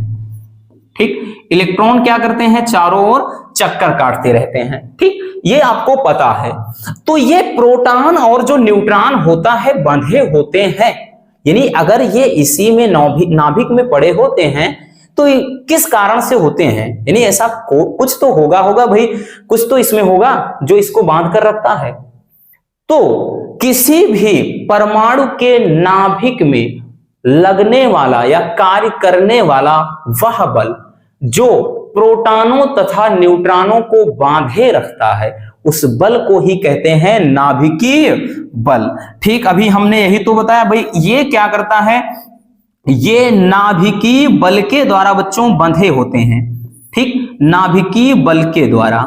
ठीक, इलेक्ट्रॉन क्या करते हैं, चारों ओर चक्कर काटते रहते हैं। ठीक, ये आपको पता है। तो ये प्रोटॉन और जो न्यूट्रॉन होता है बंधे होते हैं, यानी अगर ये इसी में नाभिक में पड़े होते हैं तो किस कारण से होते हैं, यानी ऐसा कुछ तो होगा भाई, कुछ तो इसमें होगा जो इसको बांध कर रखता है। तो किसी भी परमाणु के नाभिक में लगने वाला या कार्य करने वाला वह बल जो प्रोटॉनों तथा न्यूट्रॉनों को बांधे रखता है, उस बल को ही कहते हैं नाभिकीय बल। ठीक, अभी हमने यही तो बताया भाई, ये क्या करता है, ये नाभिकीय बल के द्वारा बच्चों बंधे होते हैं। ठीक, नाभिकीय बल के द्वारा।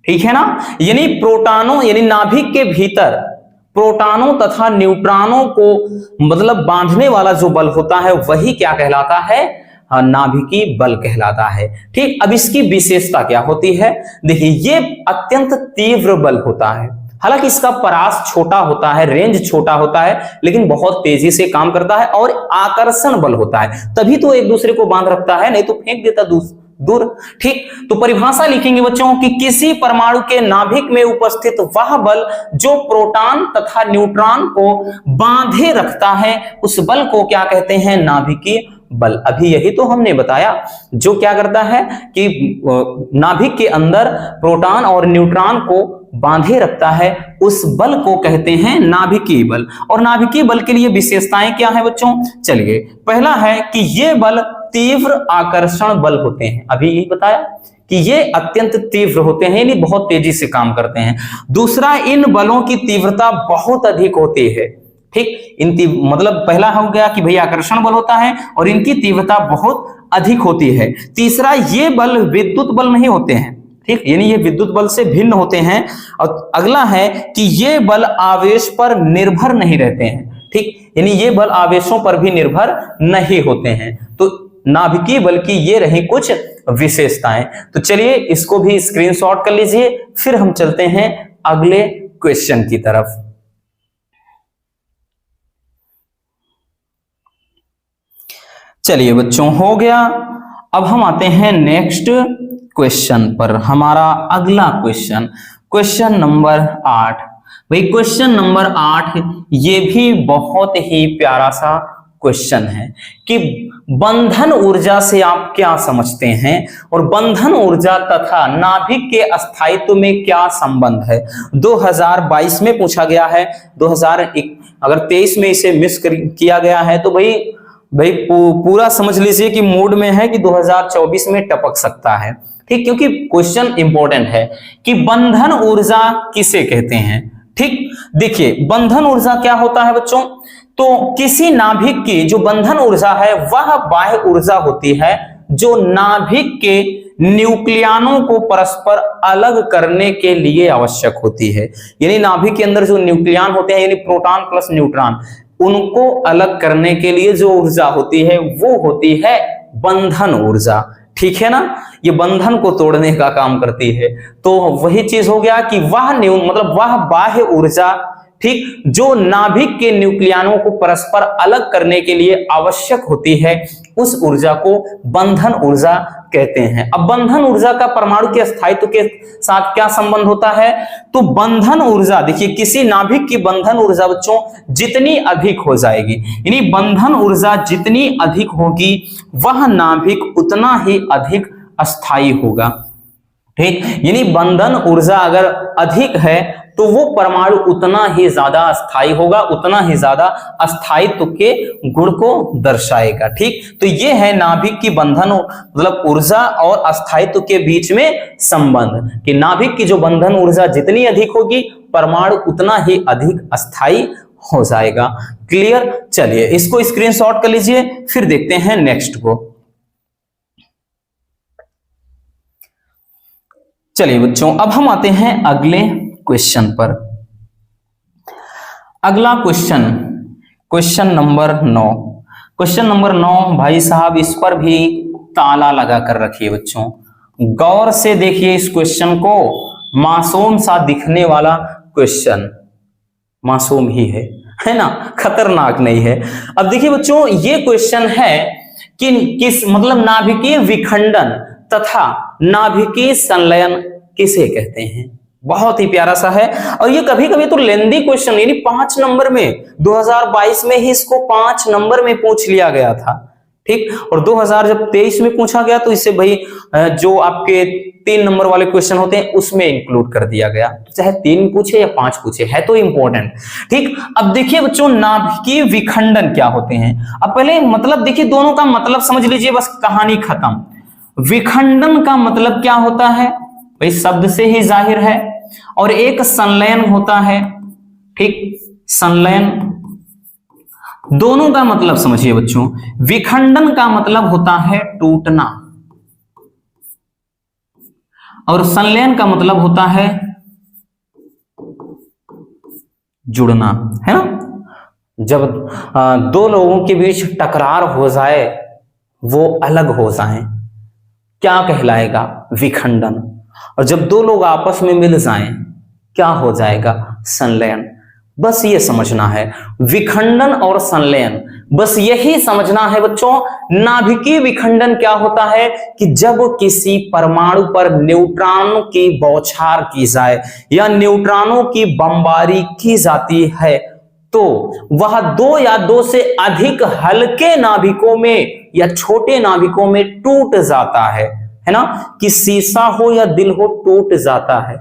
ठीक है ना, यानी प्रोटॉनों, यानी नाभिक के भीतर प्रोटॉनों तथा न्यूट्रॉनों को मतलब बांधने वाला जो बल होता है वही क्या कहलाता है, नाभिकीय बल कहलाता है। ठीक, अब इसकी विशेषता क्या होती है, देखिए ये अत्यंत तीव्र बल होता है। हालांकि इसका परास छोटा होता है, रेंज छोटा होता है, लेकिन बहुत तेजी से काम करता है, और आकर्षण बल होता है, तभी तो एक दूसरे को बांध रखता है, नहीं तो फेंक देता दूर। ठीक, तो परिभाषा लिखेंगे बच्चों कि किसी परमाणु के नाभिक में उपस्थित वह बल जो प्रोटॉन तथा न्यूट्रॉन को बांधे रखता है, उस बल को क्या कहते हैं? नाभिकीय बल। अभी यही तो हमने बताया, जो क्या करता है कि नाभिक के अंदर प्रोटॉन और न्यूट्रॉन को बांधे रखता है, उस बल को कहते हैं नाभिकीय बल। और नाभिकीय बल के लिए विशेषताएं क्या है बच्चों? चलिए, पहला है कि ये बल तीव्र आकर्षण बल होते हैं। अभी यही बताया कि ये अत्यंत तीव्र होते हैं, यानी बहुत तेजी से काम करते हैं। दूसरा, इन बलों की तीव्रता बहुत अधिक होती है। ठीक, मतलब पहला हो गया कि भैया आकर्षण बल होता है और इनकी तीव्रता बहुत अधिक होती है। तीसरा, ये बल विद्युत बल नहीं होते हैं। ठीक, यानी ये विद्युत बल से भिन्न होते हैं। और अगला है कि ये बल आवेश पर निर्भर नहीं रहते हैं। ठीक, यानी ये बल आवेशों पर भी निर्भर नहीं होते हैं। तो नाभिकीय बल की ये रही कुछ विशेषताएं। तो चलिए इसको भी स्क्रीनशॉट कर लीजिए, फिर हम चलते हैं अगले क्वेश्चन की तरफ। चलिए बच्चों, हो गया। अब हम आते हैं नेक्स्ट क्वेश्चन पर। हमारा अगला क्वेश्चन, क्वेश्चन नंबर 8। भाई क्वेश्चन नंबर 8 ये भी बहुत ही प्यारा सा क्वेश्चन है कि बंधन ऊर्जा से आप क्या समझते हैं और बंधन ऊर्जा तथा नाभिक के अस्थायित्व में क्या संबंध है। 2022 में पूछा गया है, 2001 अगर 23 में इसे मिस किया गया है तो भाई पूरा समझ लीजिए कि मूड में है कि 2024 में टपक सकता है। ठीक, क्योंकि क्वेश्चन इंपॉर्टेंट है कि बंधन ऊर्जा किसे कहते हैं। ठीक, देखिए बंधन ऊर्जा क्या होता है बच्चों? तो किसी नाभिक की जो बंधन ऊर्जा है वह बाह्य ऊर्जा होती है जो नाभिक के न्यूक्लियनों को परस्पर अलग करने के लिए आवश्यक होती है। यानी नाभिक के अंदर जो न्यूक्लियन होते हैं, यानी प्रोटॉन प्लस न्यूट्रॉन, उनको अलग करने के लिए जो ऊर्जा होती है वो होती है बंधन ऊर्जा। ठीक है ना, ये बंधन को तोड़ने का काम करती है। तो वही चीज हो गया कि वह बाह्य ऊर्जा, ठीक, जो नाभिक के न्यूक्लियनों को परस्पर अलग करने के लिए आवश्यक होती है, उस ऊर्जा को बंधन ऊर्जा कहते हैं। अब बंधन ऊर्जा का परमाणु के स्थायित्व के साथ क्या संबंध होता है? तो बंधन ऊर्जा, देखिए किसी नाभिक की बंधन ऊर्जा बच्चों जितनी अधिक हो जाएगी, यानी बंधन ऊर्जा जितनी अधिक होगी वह नाभिक उतना ही अधिक अस्थायी होगा। ठीक, यानी बंधन ऊर्जा अगर अधिक है तो वो परमाणु उतना ही ज्यादा अस्थायी होगा, उतना ही ज्यादा अस्थायित्व के गुण को दर्शाएगा। ठीक, तो ये है नाभिक की बंधन मतलब ऊर्जा और अस्थायित्व के बीच में संबंध कि नाभिक की जो बंधन ऊर्जा जितनी अधिक होगी परमाणु उतना ही अधिक अस्थायी हो जाएगा। क्लियर? चलिए इसको स्क्रीनशॉट कर लीजिए, फिर देखते हैं नेक्स्ट को। चलिए बच्चों, अब हम आते हैं अगले क्वेश्चन पर। अगला question, question number 9। Question number 9 भाई साहब इस पर भी ताला लगा कर रखिए बच्चों, गौर से देखिए इस क्वेश्चन को। मासूम सा दिखने वाला क्वेश्चन, मासूम ही है ना, खतरनाक नहीं है। अब देखिए बच्चों, ये क्वेश्चन है कि किस मतलब नाभिकीय विखंडन तथा नाभिकीय संलयन किसे कहते हैं। बहुत ही प्यारा सा है और ये कभी कभी तो लेंदी क्वेश्चन, यानी 5 नंबर में 2022 में ही इसको 5 नंबर में पूछ लिया गया था। ठीक, और 2023 में पूछा गया तो इसे भाई जो आपके 3 नंबर वाले क्वेश्चन होते हैं उसमें इंक्लूड कर दिया गया, चाहे 3 पूछे या 5 पूछे, है तो इंपॉर्टेंट। ठीक, अब देखिए बच्चों नाभिकीय विखंडन क्या होते हैं। अब पहले मतलब देखिए, दोनों का मतलब समझ लीजिए, बस कहानी खत्म। विखंडन का मतलब क्या होता है भाई, शब्द से ही जाहिर है। और एक संलयन होता है। ठीक, संलयन, दोनों का मतलब समझिए बच्चों। विखंडन का मतलब होता है टूटना और संलयन का मतलब होता है जुड़ना, है ना। जब दो लोगों के बीच टकरार हो जाए, वो अलग हो जाए, क्या कहलाएगा? विखंडन। और जब दो लोग आपस में मिल जाएं, क्या हो जाएगा? संलयन। बस ये समझना है। विखंडन और संलयन, बस यही समझना है बच्चों। नाभिकीय विखंडन क्या होता है कि जब किसी परमाणु पर न्यूट्रॉनों की बौछार की जाए या न्यूट्रॉनों की बमबारी की जाती है तो वह दो या दो से अधिक हल्के नाभिकों में या छोटे नाभिकों में टूट जाता है ना, कि शीशा हो या दिल हो टूट जाता है।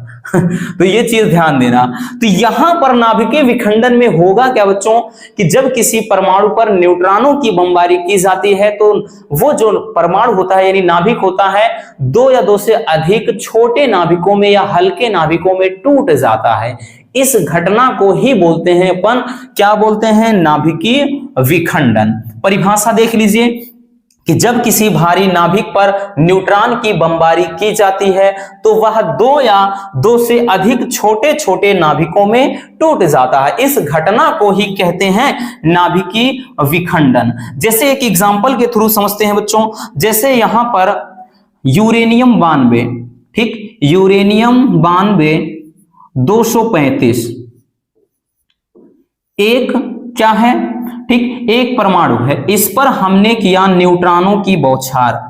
तो ये चीज ध्यान देना। तो यहां पर नाभिकीय विखंडन में होगा क्या बच्चों कि जब किसी परमाणु पर न्यूट्रॉनों की बमबारी की जाती है तो वो जो परमाणु होता है यानी नाभिक होता है दो या दो से अधिक छोटे नाभिकों में या हल्के नाभिकों में टूट जाता है। इस घटना को ही बोलते हैं अपन, क्या बोलते हैं, नाभिकीय विखंडन। परिभाषा देख लीजिए कि जब किसी भारी नाभिक पर न्यूट्रॉन की बमबारी की जाती है तो वह दो या दो से अधिक छोटे छोटे नाभिकों में टूट जाता है। इस घटना को ही कहते हैं नाभिकीय विखंडन। जैसे एक एग्जांपल के थ्रू समझते हैं बच्चों, जैसे यहां पर यूरेनियम 92, ठीक, यूरेनियम 92 235 एक क्या है, ठीक, एक परमाणु है। इस पर हमने किया न्यूट्रॉनों की बौछार,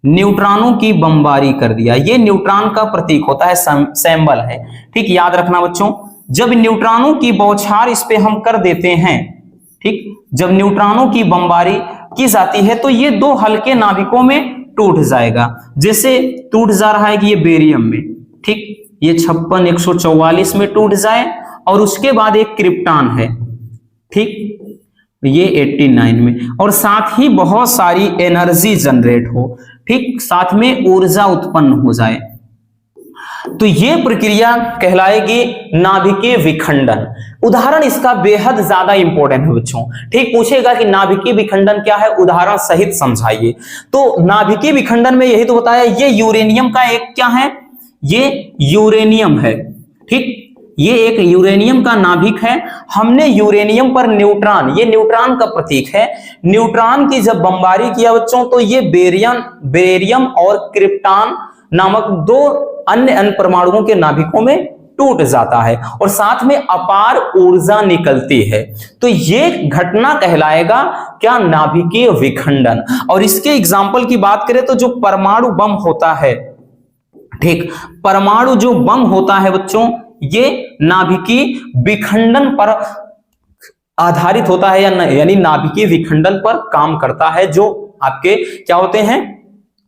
न्यूट्रॉनों की बमबारी कर दिया। ये न्यूट्रॉन का प्रतीक होता है, सिंबल है, ठीक, याद रखना बच्चों। जब न्यूट्रॉनों की बौछार इस पे हम कर देते हैं, ठीक, जब न्यूट्रॉनों की बमबारी की जाती है तो ये दो हल्के नाभिकों में टूट जाएगा। जैसे टूट जा रहा है कि ये बेरियम में, ठीक, ये 56 144 में टूट जाए और उसके बाद एक क्रिप्टॉन है, ठीक, ये 89 में, और साथ ही बहुत सारी एनर्जी जनरेट हो, ठीक, साथ में ऊर्जा उत्पन्न हो जाए, तो ये प्रक्रिया कहलाएगी नाभिकीय विखंडन। उदाहरण इसका बेहद ज्यादा इंपॉर्टेंट है बच्चों, ठीक, पूछेगा कि नाभिकीय विखंडन क्या है, उदाहरण सहित समझाइए। तो नाभिकीय विखंडन में यही तो बताया, ये यूरेनियम का एक क्या है, ये यूरेनियम है, ठीक, ये एक यूरेनियम का नाभिक है। हमने यूरेनियम पर न्यूट्रॉन, ये न्यूट्रॉन का प्रतीक है, न्यूट्रॉन की जब बमबारी किया बच्चों तो ये बेरियम और क्रिप्टॉन नामक दो अन्य परमाणुओं के नाभिकों में टूट जाता है और साथ में अपार ऊर्जा निकलती है। तो ये घटना कहलाएगा क्या, नाभिकीय विखंडन। और इसके एग्जाम्पल की बात करें तो जो परमाणु बम होता है, ठीक, परमाणु जो बम होता है बच्चों ये नाभिकीय विखंडन पर आधारित होता है यानी नाभिकीय विखंडन पर काम करता है। जो आपके क्या होते हैं,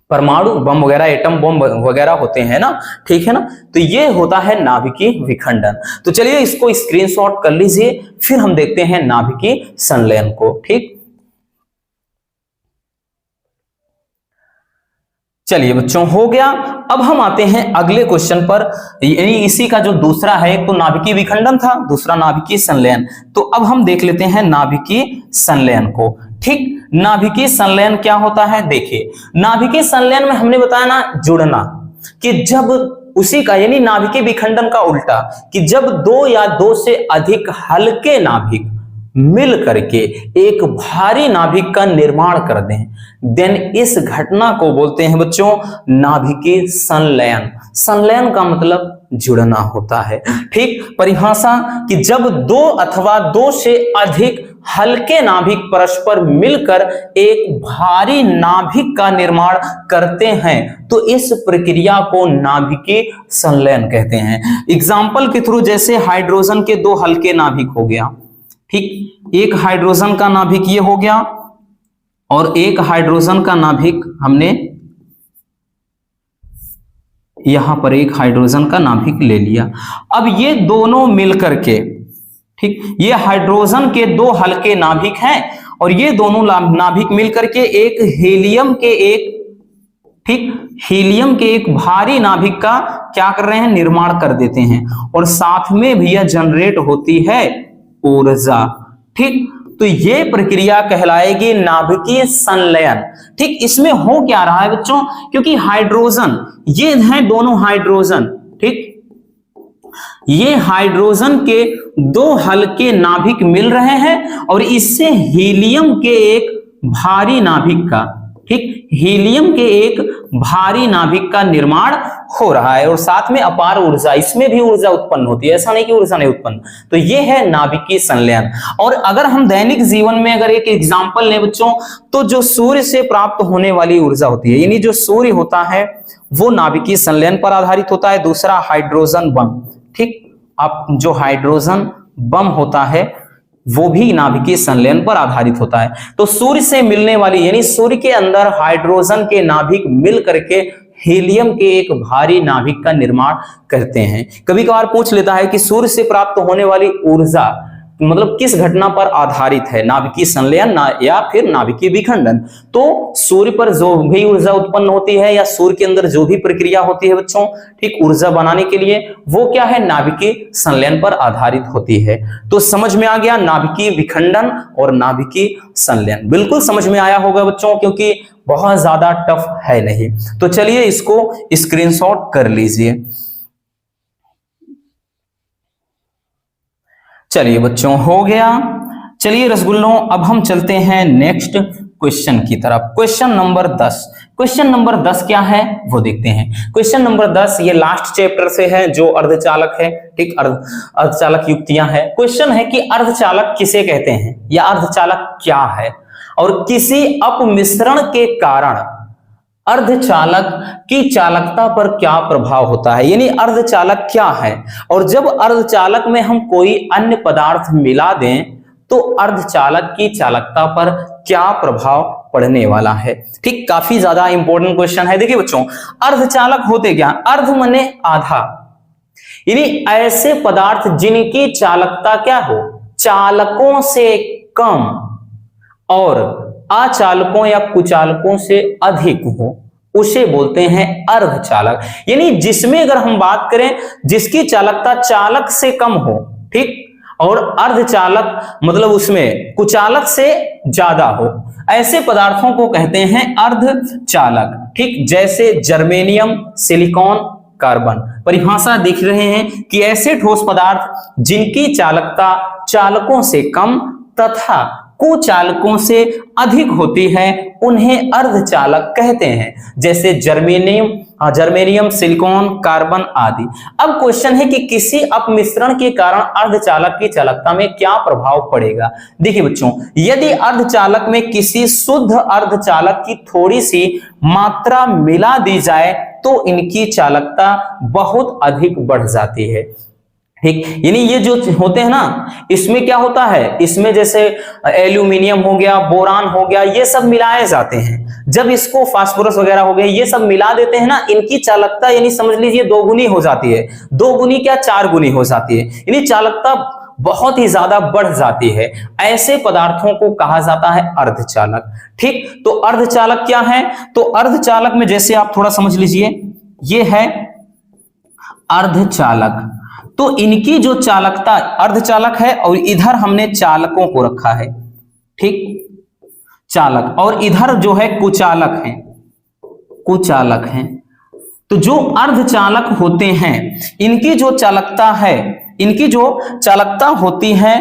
परमाणु बम वगैरह, एटम बम वगैरह होते हैं ना, ठीक है ना, तो ये होता है नाभिकीय विखंडन। तो चलिए इसको स्क्रीनशॉट कर लीजिए, फिर हम देखते हैं नाभिकीय संलयन को, ठीक। चलिए बच्चों हो गया। अब हम आते हैं अगले क्वेश्चन पर, यानी इसी का जो दूसरा है, एक तो नाभिकीय विखंडन था, दूसरा नाभिकीय संलयन। तो अब हम देख लेते हैं नाभिकीय संलयन को, ठीक। नाभिकीय संलयन क्या होता है, देखिए नाभिकीय संलयन में हमने बताया ना जुड़ना, कि जब उसी का यानी नाभिकीय विखंडन का उल्टा, कि जब दो या दो से अधिक हल्के नाभिक मिल करके एक भारी नाभिक का निर्माण कर दें, देन इस घटना को बोलते हैं बच्चों नाभिकीय संलयन। संलयन का मतलब जुड़ना होता है, ठीक। परिभाषा कि जब दो अथवा दो से अधिक हल्के नाभिक परस्पर मिलकर एक भारी नाभिक का निर्माण करते हैं तो इस प्रक्रिया को नाभिकीय संलयन कहते हैं। एग्जाम्पल के थ्रू जैसे हाइड्रोजन के दो हल्के नाभिक हो गया, ठीक, एक हाइड्रोजन का नाभिक ये हो गया और एक हाइड्रोजन का नाभिक हमने यहां पर एक हाइड्रोजन का नाभिक ले लिया। अब ये दोनों मिलकर के, ठीक, ये हाइड्रोजन के दो हल्के नाभिक हैं और ये दोनों नाभिक मिलकर के एक हीलियम के एक, ठीक, हीलियम के एक भारी नाभिक का क्या कर रहे हैं, निर्माण कर देते हैं और साथ में भी यह जनरेट होती है ऊर्जा, ठीक। तो ये प्रक्रिया कहलाएगी नाभिकीय संलयन, ठीक। इसमें हो क्या रहा है बच्चों, क्योंकि हाइड्रोजन, ये हैं दोनों हाइड्रोजन, ठीक, ये हाइड्रोजन के दो हल्के नाभिक मिल रहे हैं और इससे हीलियम के एक भारी नाभिक का, ठीक, हीलियम के एक भारी नाभिक का निर्माण हो रहा है और साथ में अपार ऊर्जा, इसमें भी ऊर्जा उत्पन्न होती है, ऐसा नहीं कि ऊर्जा नहीं उत्पन्न। तो ये है नाभिकीय संलयन। और अगर हम दैनिक जीवन में अगर एक एग्जांपल लें बच्चों, तो जो सूर्य से प्राप्त होने वाली ऊर्जा होती है, यानी जो सूर्य होता है वो नाभिकीय संलयन पर आधारित होता है। दूसरा हाइड्रोजन बम, ठीक, आप जो हाइड्रोजन बम होता है वो भी नाभिकीय संलयन पर आधारित होता है। तो सूर्य से मिलने वाली, यानी सूर्य के अंदर हाइड्रोजन के नाभिक मिल करके हीलियम के एक भारी नाभिक का निर्माण करते हैं। कभी कभार पूछ लेता है कि सूर्य से प्राप्त होने वाली ऊर्जा मतलब किस घटना पर आधारित है, नाभिकीय संलयन या फिर नाभिकीय विखंडन। तो सूर्य पर जो भी ऊर्जा उत्पन्न होती है या सूर्य के अंदर जो भी प्रक्रिया होती है बच्चों, ठीक, ऊर्जा बनाने के लिए, वो क्या है, नाभिकीय संलयन पर आधारित होती है। तो समझ में आ गया नाभिकीय विखंडन और नाभिकीय संलयन, बिल्कुल समझ में आया होगा बच्चों, क्योंकि बहुत ज्यादा टफ है नहीं। तो चलिए इसको स्क्रीनशॉट कर लीजिए। चलिए बच्चों हो गया। चलिए रसगुल्लों, अब हम चलते हैं नेक्स्ट क्वेश्चन की तरफ। Question number 10। क्वेश्चन नंबर 10 क्या है वो देखते हैं। क्वेश्चन नंबर 10 ये लास्ट चैप्टर से है जो अर्धचालक है, ठीक, अर्धचालक युक्तियां है। क्वेश्चन है कि अर्धचालक किसे कहते हैं या अर्धचालक क्या है, और किसी अपमिश्रण के कारण अर्धचालक की चालकता पर क्या प्रभाव होता है, यानी अर्धचालक क्या है, और जब अर्धचालक में हम कोई अन्य पदार्थ मिला दें तो अर्धचालक की चालकता पर क्या प्रभाव पड़ने वाला है। ठीक, काफी ज्यादा इंपॉर्टेंट क्वेश्चन है। देखिए बच्चों, अर्धचालक होते क्या, अर्ध माने आधा, यानी ऐसे पदार्थ जिनकी चालकता क्या हो, चालकों से कम और अचालकों या कुचालकों से अधिक हो, उसे बोलते हैं अर्धचालक। यानी जिसमें अगर हम बात करें जिसकी चालकता चालक से कम हो, ठीक, और अर्धचालक मतलब उसमें कुचालक से ज्यादा हो, ऐसे पदार्थों को कहते हैं अर्धचालक। ठीक, जैसे जर्मेनियम, सिलिकॉन, कार्बन। परिभाषा देख रहे हैं कि ऐसे ठोस पदार्थ जिनकी चालकता चालकों से कम तथा कुचालकों से अधिक होती है उन्हें अर्धचालक कहते हैं, जैसे जर्मेनियम, सिलिकॉन, कार्बन आदि। अब क्वेश्चन है कि किसी अपमिश्रण के कारण अर्धचालक की चालकता में क्या प्रभाव पड़ेगा। देखिए बच्चों, यदि अर्धचालक में किसी शुद्ध अर्धचालक की थोड़ी सी मात्रा मिला दी जाए तो इनकी चालकता बहुत अधिक बढ़ जाती है। ठीक, यानी ये जो होते हैं ना, इसमें क्या होता है, इसमें जैसे एल्यूमिनियम हो गया, बोरान हो गया, ये सब मिलाए जाते हैं। जब इसको फास्फोरस वगैरह हो गया, ये सब मिला देते हैं ना, इनकी चालकता यानी समझ लीजिए 2 गुनी हो जाती है। 2 गुनी क्या, 4 गुनी हो जाती है, यानी चालकता बहुत ही ज्यादा बढ़ जाती है। ऐसे पदार्थों को कहा जाता है अर्धचालक। ठीक, तो अर्धचालक क्या है, तो अर्धचालक में जैसे आप थोड़ा समझ लीजिए, ये है अर्धचालक। तो इनकी जो चालकता, अर्धचालक है और इधर हमने चालकों को रखा है, ठीक, चालक, और इधर जो है कुचालक है, कुचालक हैं। तो जो अर्धचालक होते हैं इनकी जो चालकता है, इनकी जो चालकता होती है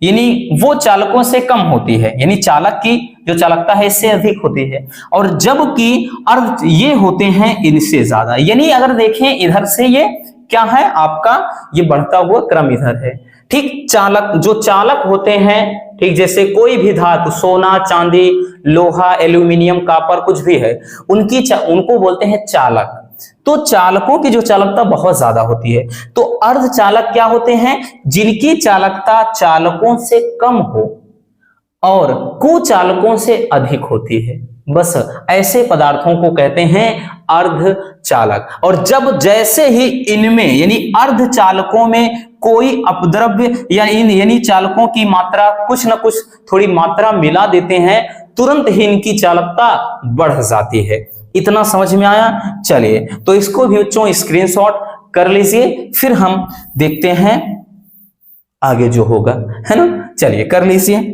यानी वो चालकों से कम होती है, यानी चालक की जो चालकता है इससे अधिक होती है, और जबकि अर्ध ये होते हैं इनसे ज्यादा। यानी अगर देखें इधर से ये क्या है आपका, ये बढ़ता हुआ क्रम इधर है। ठीक, चालक जो चालक होते हैं, ठीक, जैसे कोई भी धातु, सोना, चांदी, लोहा, एल्यूमिनियम, कॉपर, कुछ भी है, उनको बोलते हैं चालक। तो चालकों की जो चालकता बहुत ज्यादा होती है। तो अर्धचालक क्या होते हैं, जिनकी चालकता चालकों से कम हो और कुचालकों से अधिक होती है, बस ऐसे पदार्थों को कहते हैं अर्धचालक। और जब जैसे ही इनमें यानी अर्धचालकों में कोई अपद्रव्य या यानी चालकों की मात्रा कुछ ना कुछ थोड़ी मात्रा मिला देते हैं, तुरंत ही इनकी चालकता बढ़ जाती है। इतना समझ में आया। चलिए तो इसको भी बच्चों स्क्रीनशॉट कर लीजिए, फिर हम देखते हैं आगे जो होगा, है ना। चलिए कर लीजिए।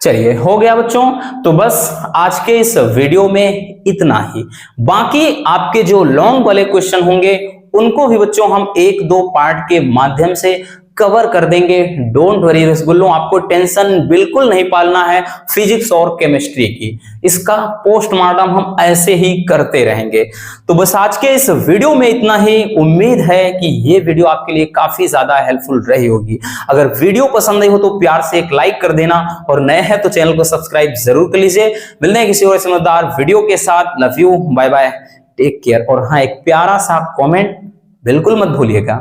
चलिए हो गया बच्चों। तो बस आज के इस वीडियो में इतना ही। बाकी आपके जो लॉन्ग वाले क्वेश्चन होंगे उनको भी बच्चों हम 1-2 पार्ट के माध्यम से कवर कर देंगे। डोंट वरी रसगुल्लों, आपको टेंशन बिल्कुल नहीं पालना है फिजिक्स और केमिस्ट्री की। इसका पोस्टमार्टम हम ऐसे ही करते रहेंगे। तो बस आज के इस वीडियो में इतना ही। उम्मीद है कि ये वीडियो आपके लिए काफी ज्यादा हेल्पफुल रही होगी। अगर वीडियो पसंद आई हो तो प्यार से एक लाइक कर देना, और नए हैं तो चैनल को सब्सक्राइब जरूर कर लीजिए। मिलते हैं किसी और समझदार वीडियो के साथ। Love you, bye bye, take care. और हाँ, एक प्यारा सा कमेंट बिल्कुल मत भूलिएगा।